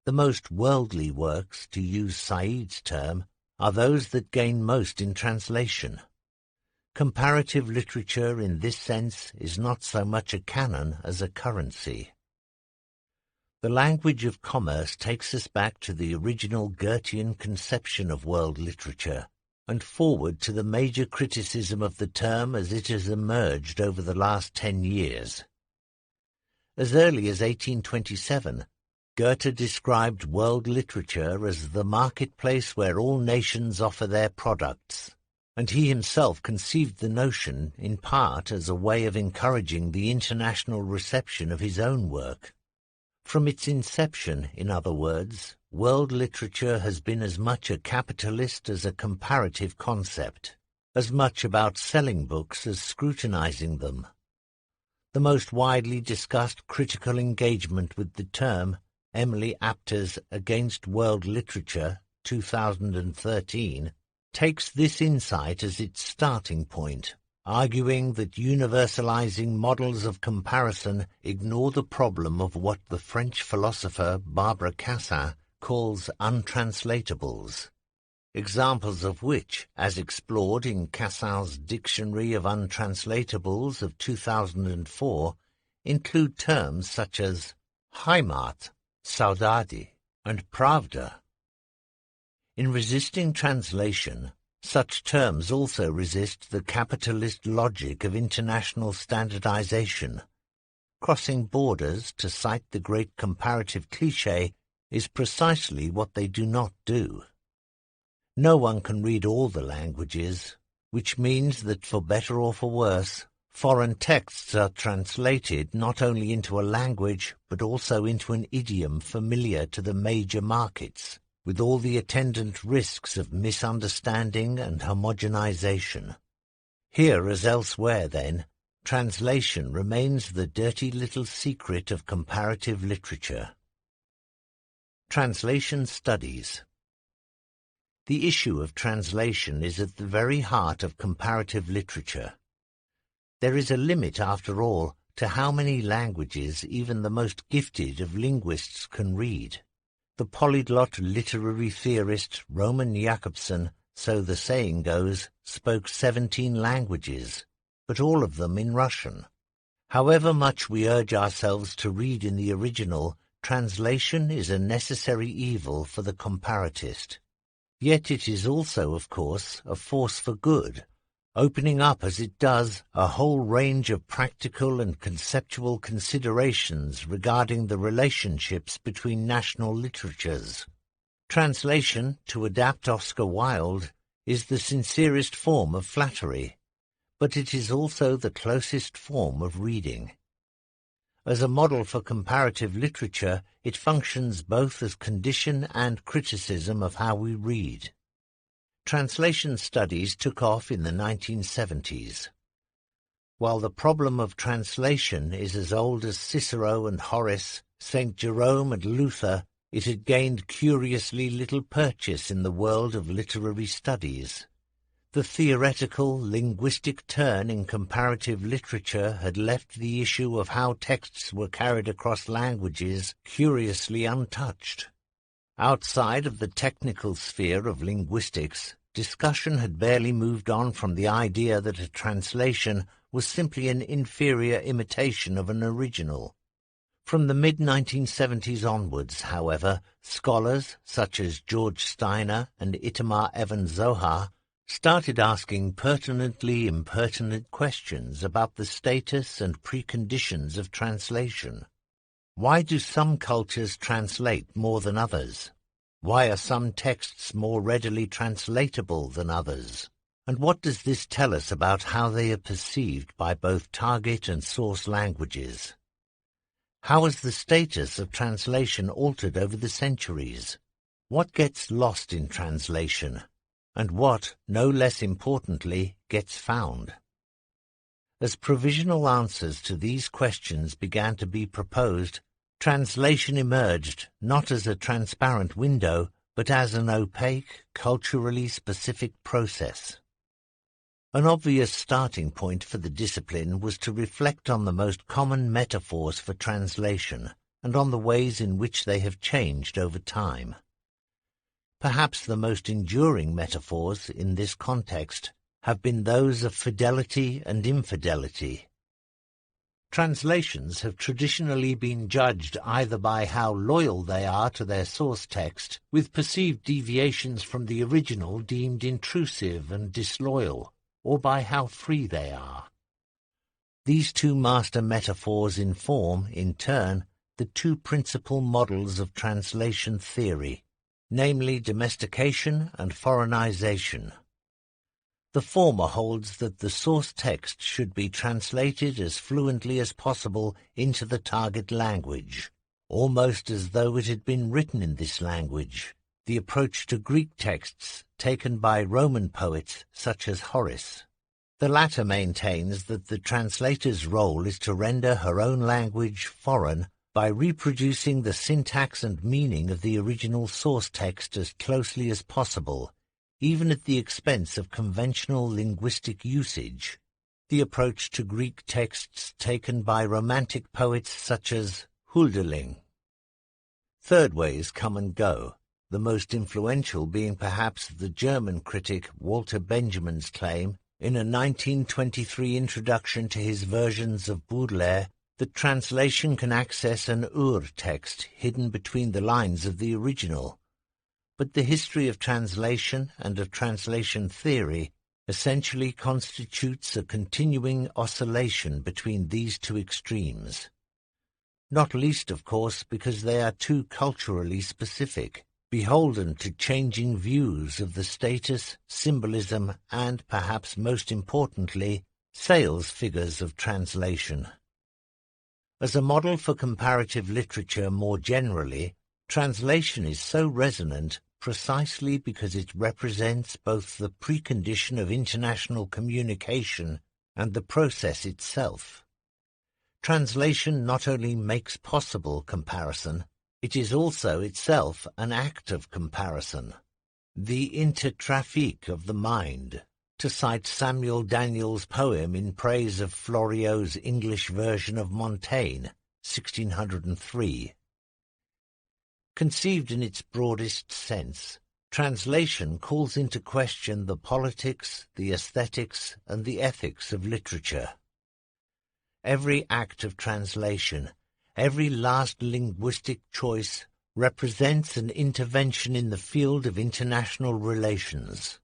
The most worldly works, to use Said's term, are those that gain most in translation. Comparative literature in this sense is not so much a canon as a currency. The language of commerce takes us back to the original Goethean conception of world literature, and forward to the major criticism of the term as it has emerged over the last 10 years. As early as 1827, Goethe described world literature as the marketplace where all nations offer their products, and he himself conceived the notion in part as a way of encouraging the international reception of his own work. From its inception, in other words, world literature has been as much a capitalist as a comparative concept, as much about selling books as scrutinizing them. The most widely discussed critical engagement with the term, Emily Apter's Against World Literature, 2013, takes this insight as its starting point, arguing that universalizing models of comparison ignore the problem of what the French philosopher Barbara Cassin calls untranslatables, examples of which, as explored in Cassin's Dictionary of Untranslatables of 2004, include terms such as Heimat, Saudade, and Pravda. In resisting translation, such terms also resist the capitalist logic of international standardization. Crossing borders, to cite the great comparative cliché, is precisely what they do not do. No one can read all the languages, which means that for better or for worse, foreign texts are translated not only into a language but also into an idiom familiar to the major markets, with all the attendant risks of misunderstanding and homogenization. Here, as elsewhere, then, translation remains the dirty little secret of comparative literature. Translation studies. The issue of translation is at the very heart of comparative literature. There is a limit, after all, to how many languages even the most gifted of linguists can read. The polyglot literary theorist Roman Jakobson, so the saying goes, spoke 17 languages, but all of them in Russian. However much we urge ourselves to read in the original, translation is a necessary evil for the comparatist. Yet it is also, of course, a force for good, opening up as it does a whole range of practical and conceptual considerations regarding the relationships between national literatures. Translation, to adapt Oscar Wilde, is the sincerest form of flattery, but it is also the closest form of reading. As a model for comparative literature, it functions both as condition and criticism of how we read. Translation studies took off in the 1970s. While the problem of translation is as old as Cicero and Horace, St. Jerome and Luther, it had gained curiously little purchase in the world of literary studies. The theoretical, linguistic turn in comparative literature had left the issue of how texts were carried across languages curiously untouched. Outside of the technical sphere of linguistics, discussion had barely moved on from the idea that a translation was simply an inferior imitation of an original. From the mid-1970s onwards, however, scholars such as George Steiner and Itamar Evan-Zohar started asking pertinently impertinent questions about the status and preconditions of translation. Why do some cultures translate more than others? Why are some texts more readily translatable than others? And what does this tell us about how they are perceived by both target and source languages? How has the status of translation altered over the centuries? What gets lost in translation? and what, no less importantly, gets found. As provisional answers to these questions began to be proposed, translation emerged not as a transparent window, but as an opaque, culturally specific process. An obvious starting point for the discipline was to reflect on the most common metaphors for translation and on the ways in which they have changed over time. Perhaps the most enduring metaphors in this context have been those of fidelity and infidelity. Translations have traditionally been judged either by how loyal they are to their source text, with perceived deviations from the original deemed intrusive and disloyal, or by how free they are. These two master metaphors inform, in turn, the two principal models of translation theory, namely domestication and foreignization. The former holds that the source text should be translated as fluently as possible into the target language, almost as though it had been written in this language, the approach to Greek texts taken by Roman poets such as Horace. The latter maintains that the translator's role is to render her own language foreign by reproducing the syntax and meaning of the original source text as closely as possible, even at the expense of conventional linguistic usage, the approach to Greek texts taken by Romantic poets such as Hölderlin. Third ways come and go, the most influential being perhaps the German critic Walter Benjamin's claim in a 1923 introduction to his versions of Baudelaire that translation can access an ur-text hidden between the lines of the original. But the history of translation and of translation theory essentially constitutes a continuing oscillation between these two extremes. Not least, of course, because they are too culturally specific, beholden to changing views of the status, symbolism, and, perhaps most importantly, sales figures of translation. As a model for comparative literature more generally, translation is so resonant precisely because it represents both the precondition of international communication and the process itself. Translation not only makes possible comparison, it is also itself an act of comparison, the intertrafic of the mind, to cite Samuel Daniel's poem in praise of Floriot's English version of Montaigne, 1603. Conceived in its broadest sense, translation calls into question the politics, the aesthetics, and the ethics of literature. Every act of translation, every last linguistic choice, represents an intervention in the field of international relations.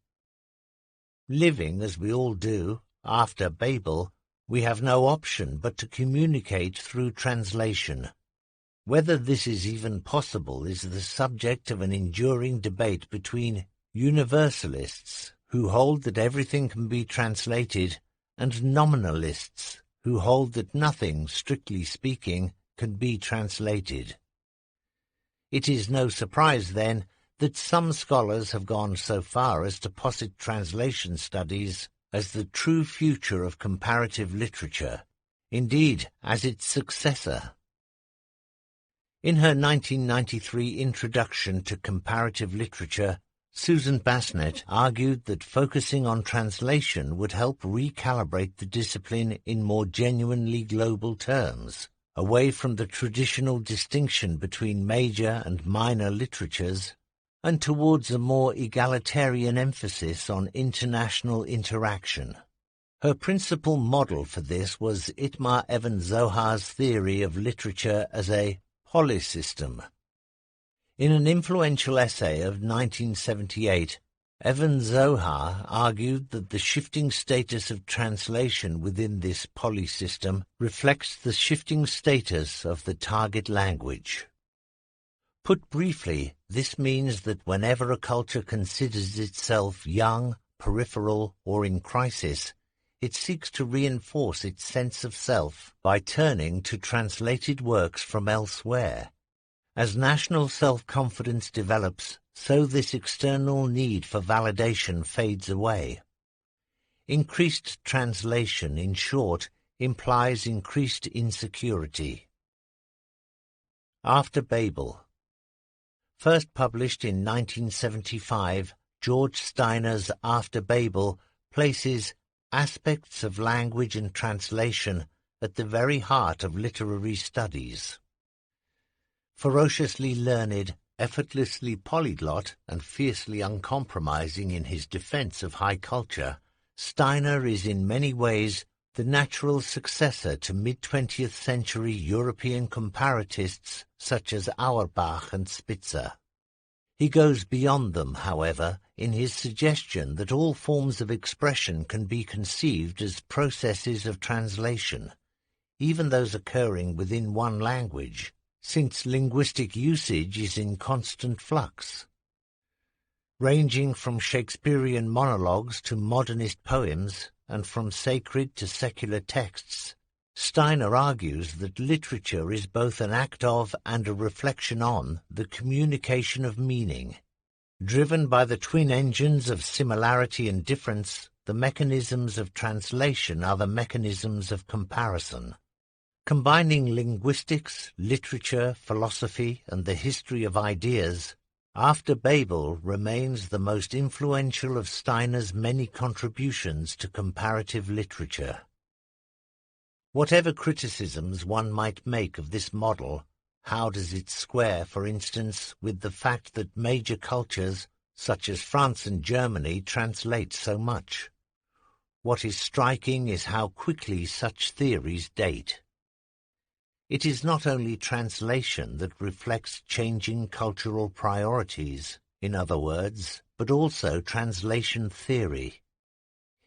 Living, as we all do, after Babel, we have no option but to communicate through translation. Whether this is even possible is the subject of an enduring debate between universalists, who hold that everything can be translated, and nominalists, who hold that nothing, strictly speaking, can be translated. It is no surprise, then, that some scholars have gone so far as to posit translation studies as the true future of comparative literature, indeed as its successor. In her 1993 introduction to comparative literature, Susan Bassnett argued that focusing on translation would help recalibrate the discipline in more genuinely global terms, away from the traditional distinction between major and minor literatures, and towards a more egalitarian emphasis on international interaction. Her principal model for this was Itmar Evans-Zohar's theory of literature as a polysystem. In an influential essay of 1978, Evans-Zohar argued that the shifting status of translation within this polysystem reflects the shifting status of the target language. Put briefly, this means that whenever a culture considers itself young, peripheral, or in crisis, it seeks to reinforce its sense of self by turning to translated works from elsewhere. As national self-confidence develops, so this external need for validation fades away. Increased translation, in short, implies increased insecurity. After Babel. First published in 1975, George Steiner's After Babel places aspects of language and translation at the very heart of literary studies. Ferociously learned, effortlessly polyglot, and fiercely uncompromising in his defense of high culture, Steiner is in many ways the natural successor to mid-20th century European comparatists such as Auerbach and Spitzer. He goes beyond them, however, in his suggestion that all forms of expression can be conceived as processes of translation, even those occurring within one language, since linguistic usage is in constant flux. Ranging from Shakespearean monologues to modernist poems, and from sacred to secular texts, Steiner argues that literature is both an act of and a reflection on the communication of meaning. Driven by the twin engines of similarity and difference, the mechanisms of translation are the mechanisms of comparison. Combining linguistics, literature, philosophy, and the history of ideas, After Babel remains the most influential of Steiner's many contributions to comparative literature. Whatever criticisms one might make of this model, how does it square, for instance, with the fact that major cultures, such as France and Germany, translate so much? What is striking is how quickly such theories date. It is not only translation that reflects changing cultural priorities, in other words, but also translation theory.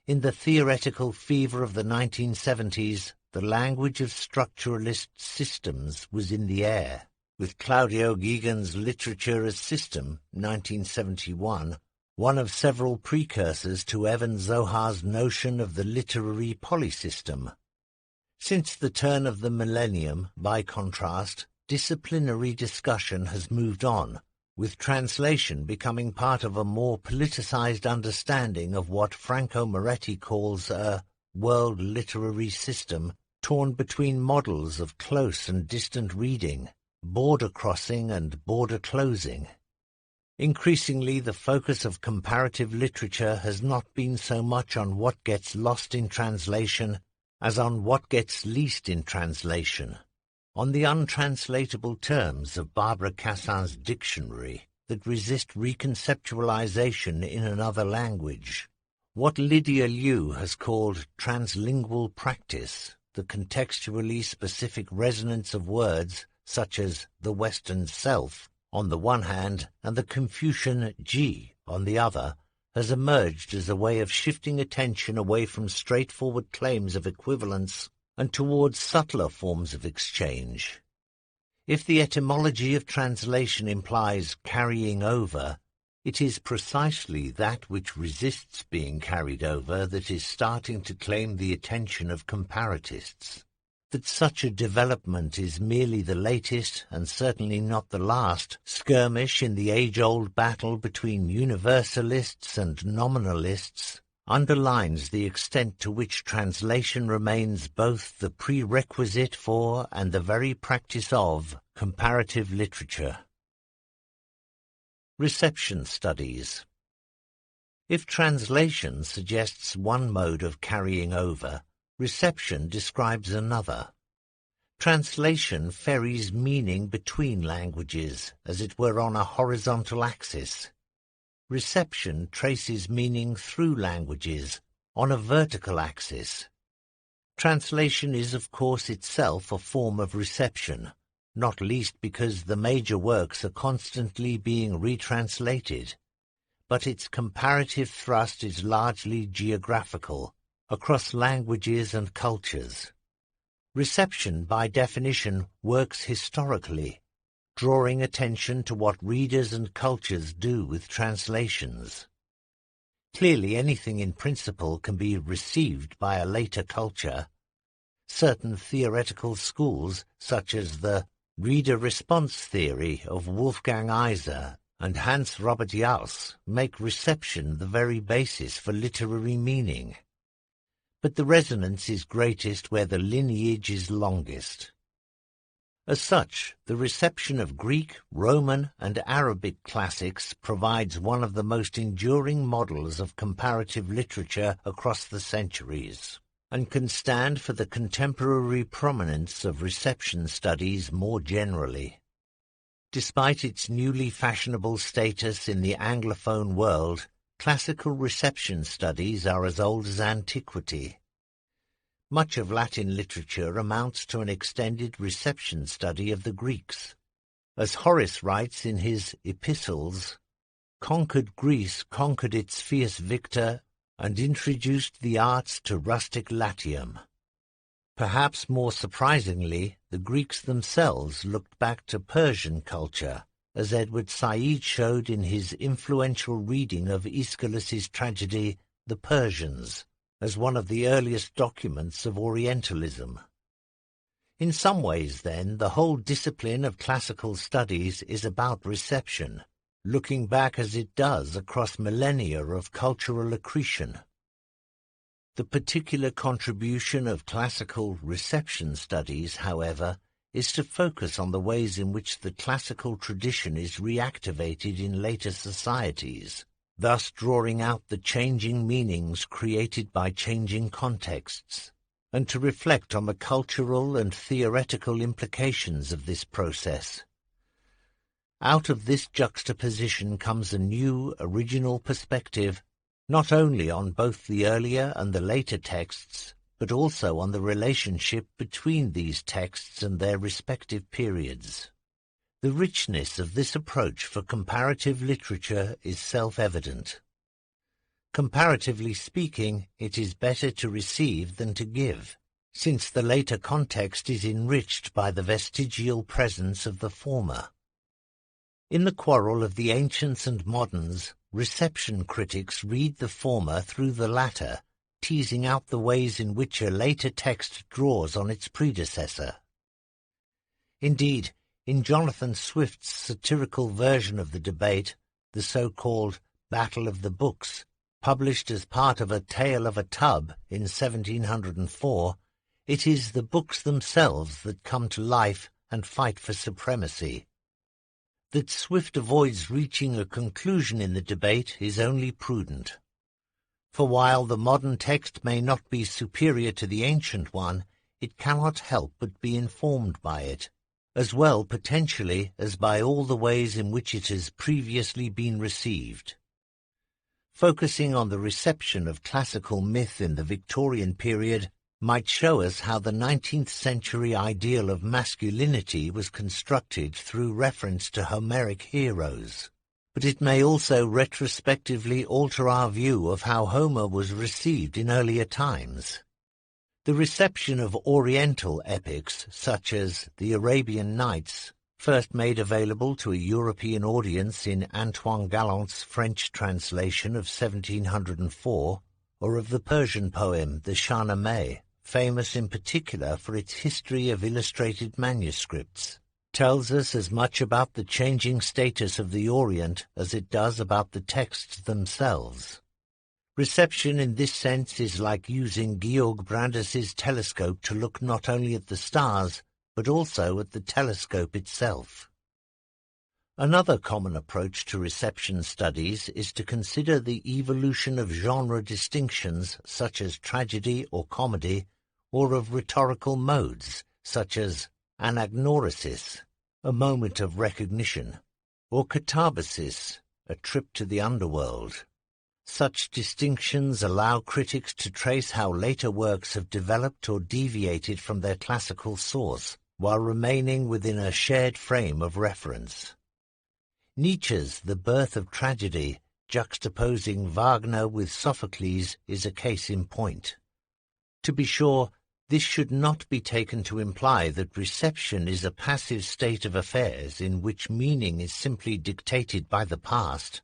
In the theoretical fever of the 1970s, the language of structuralist systems was in the air, with Claudio Gigan's Literature as System, 1971, one of several precursors to Evan Zohar's notion of the literary polysystem. Since the turn of the millennium, by contrast, disciplinary discussion has moved on, with translation becoming part of a more politicized understanding of what Franco Moretti calls a world literary system torn between models of close and distant reading, border crossing and border closing. Increasingly, the focus of comparative literature has not been so much on what gets lost in translation as on what gets least in translation, on the untranslatable terms of Barbara Cassin's dictionary that resist reconceptualization in another language, what Lydia Liu has called translingual practice, the contextually specific resonance of words such as the Western self on the one hand and the Confucian ji on the other, has emerged as a way of shifting attention away from straightforward claims of equivalence and towards subtler forms of exchange. If the etymology of translation implies carrying over, it is precisely that which resists being carried over that is starting to claim the attention of comparatists. That such a development is merely the latest, and certainly not the last, skirmish in the age-old battle between universalists and nominalists underlines the extent to which translation remains both the prerequisite for and the very practice of comparative literature. Reception studies. If translation suggests one mode of carrying over, reception describes another. Translation ferries meaning between languages, as it were on a horizontal axis. Reception traces meaning through languages, on a vertical axis. Translation is, of course, itself a form of reception, not least because the major works are constantly being retranslated. But its comparative thrust is largely geographical, across languages and cultures. Reception, by definition, works historically, drawing attention to what readers and cultures do with translations. Clearly, anything in principle can be received by a later culture. Certain theoretical schools, such as the reader response theory of Wolfgang Iser and Hans Robert Jauss make reception the very basis for literary meaning. But the resonance is greatest where the lineage is longest. As such, the reception of Greek, Roman, and Arabic classics provides one of the most enduring models of comparative literature across the centuries, and can stand for the contemporary prominence of reception studies more generally. Despite its newly fashionable status in the Anglophone world, classical reception studies are as old as antiquity. Much of Latin literature amounts to an extended reception study of the Greeks. As Horace writes in his Epistles, "Conquered Greece conquered its fierce victor and introduced the arts to rustic Latium." Perhaps more surprisingly, the Greeks themselves looked back to Persian culture, as Edward Said showed in his influential reading of Aeschylus's tragedy The Persians, as one of the earliest documents of Orientalism. In some ways, then, the whole discipline of classical studies is about reception, looking back as it does across millennia of cultural accretion. The particular contribution of classical reception studies, however, is to focus on the ways in which the classical tradition is reactivated in later societies, thus drawing out the changing meanings created by changing contexts, and to reflect on the cultural and theoretical implications of this process. Out of this juxtaposition comes a new, original perspective, not only on both the earlier and the later texts, but also on the relationship between these texts and their respective periods. The richness of this approach for comparative literature is self-evident. Comparatively speaking, it is better to receive than to give, since the later context is enriched by the vestigial presence of the former. In the quarrel of the ancients and moderns, reception critics read the former through the latter, teasing out the ways in which a later text draws on its predecessor. Indeed, in Jonathan Swift's satirical version of the debate, the so-called Battle of the Books, published as part of A Tale of a Tub in 1704, it is the books themselves that come to life and fight for supremacy. That Swift avoids reaching a conclusion in the debate is only prudent. For while the modern text may not be superior to the ancient one, it cannot help but be informed by it, as well potentially as by all the ways in which it has previously been received. Focusing on the reception of classical myth in the Victorian period might show us how the 19th century ideal of masculinity was constructed through reference to Homeric heroes. But it may also retrospectively alter our view of how Homer was received in earlier times. The reception of Oriental epics, such as the Arabian Nights, first made available to a European audience in Antoine Gallant's French translation of 1704, or of the Persian poem the Shahnameh, famous in particular for its history of illustrated manuscripts, tells us as much about the changing status of the Orient as it does about the texts themselves. Reception in this sense is like using Georg Brandis's telescope to look not only at the stars, but also at the telescope itself. Another common approach to reception studies is to consider the evolution of genre distinctions such as tragedy or comedy, or of rhetorical modes such as anagnorisis, a moment of recognition, or katabasis, a trip to the underworld. Such distinctions allow critics to trace how later works have developed or deviated from their classical source, while remaining within a shared frame of reference. Nietzsche's The Birth of Tragedy, juxtaposing Wagner with Sophocles, is a case in point. To be sure, this should not be taken to imply that reception is a passive state of affairs in which meaning is simply dictated by the past.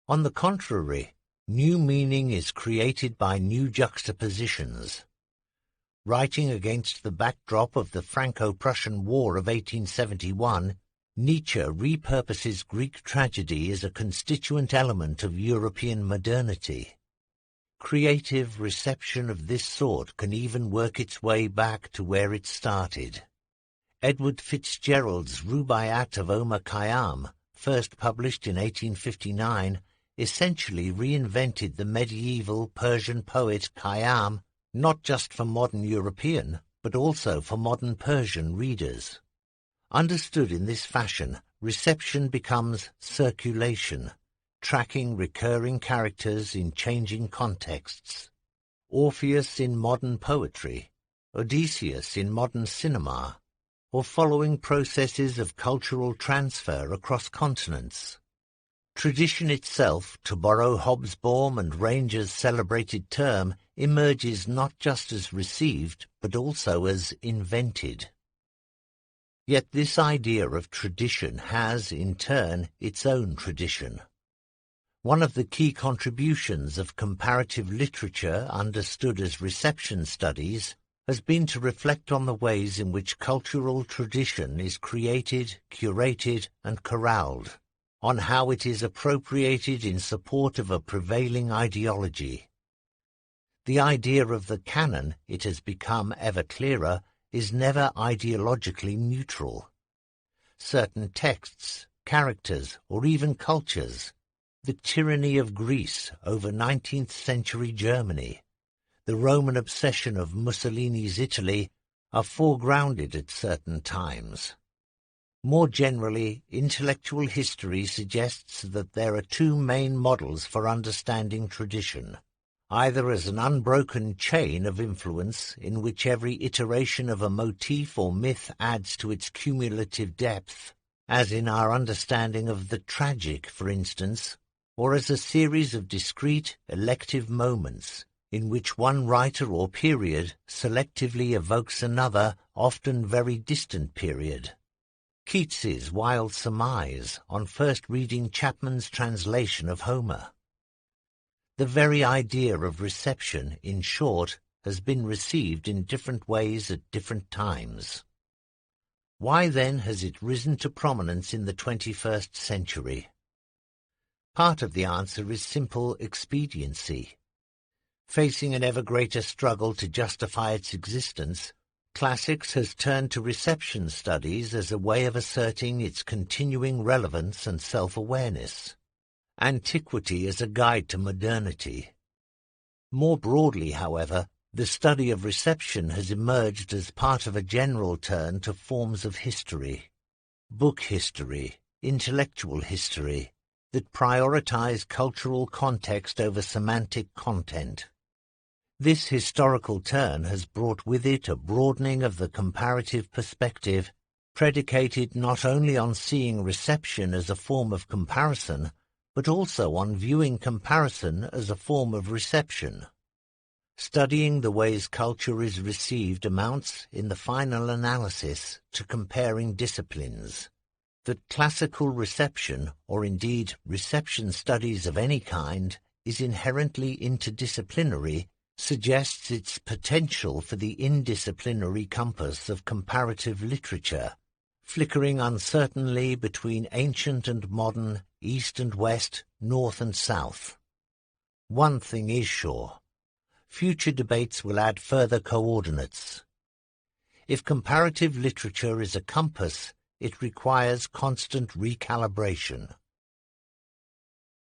On the contrary, new meaning is created by new juxtapositions. Writing against the backdrop of the Franco-Prussian War of 1871, Nietzsche repurposes Greek tragedy as a constituent element of European modernity. Creative reception of this sort can even work its way back to where it started. Edward Fitzgerald's Rubaiyat of Omar Khayyam, first published in 1859, essentially reinvented the medieval Persian poet Khayyam, not just for modern European, but also for modern Persian readers. Understood in this fashion, reception becomes circulation, tracking recurring characters in changing contexts. Orpheus in modern poetry, Odysseus in modern cinema, or following processes of cultural transfer across continents. Tradition itself, to borrow Hobsbawm and Ranger's celebrated term, emerges not just as received, but also as invented. Yet this idea of tradition has, in turn, its own tradition. One of the key contributions of comparative literature, understood as reception studies, has been to reflect on the ways in which cultural tradition is created, curated, and corralled, on how it is appropriated in support of a prevailing ideology. The idea of the canon, it has become ever clearer, is never ideologically neutral. Certain texts, characters, or even cultures, the tyranny of Greece over 19th century Germany, the Roman obsession of Mussolini's Italy, are foregrounded at certain times. More generally, intellectual history suggests that there are two main models for understanding tradition, either as an unbroken chain of influence in which every iteration of a motif or myth adds to its cumulative depth, as in our understanding of the tragic, for instance, or as a series of discrete, elective moments in which one writer or period selectively evokes another, often very distant period. Keats's wild surmise on first reading Chapman's translation of Homer. The very idea of reception, in short, has been received in different ways at different times. Why then has it risen to prominence in the 21st century? Part of the answer is simple expediency. Facing an ever greater struggle to justify its existence, classics has turned to reception studies as a way of asserting its continuing relevance and self-awareness. Antiquity as a guide to modernity. More broadly, however, the study of reception has emerged as part of a general turn to forms of history, book history, intellectual history, that prioritize cultural context over semantic content. This historical turn has brought with it a broadening of the comparative perspective, predicated not only on seeing reception as a form of comparison, but also on viewing comparison as a form of reception. Studying the ways culture is received amounts, in the final analysis, to comparing disciplines. That classical reception, or indeed reception studies of any kind, is inherently interdisciplinary, suggests its potential for the indisciplinary compass of comparative literature, flickering uncertainly between ancient and modern, east and west, north and south. One thing is sure. Future debates will add further coordinates. If comparative literature is a compass, it requires constant recalibration.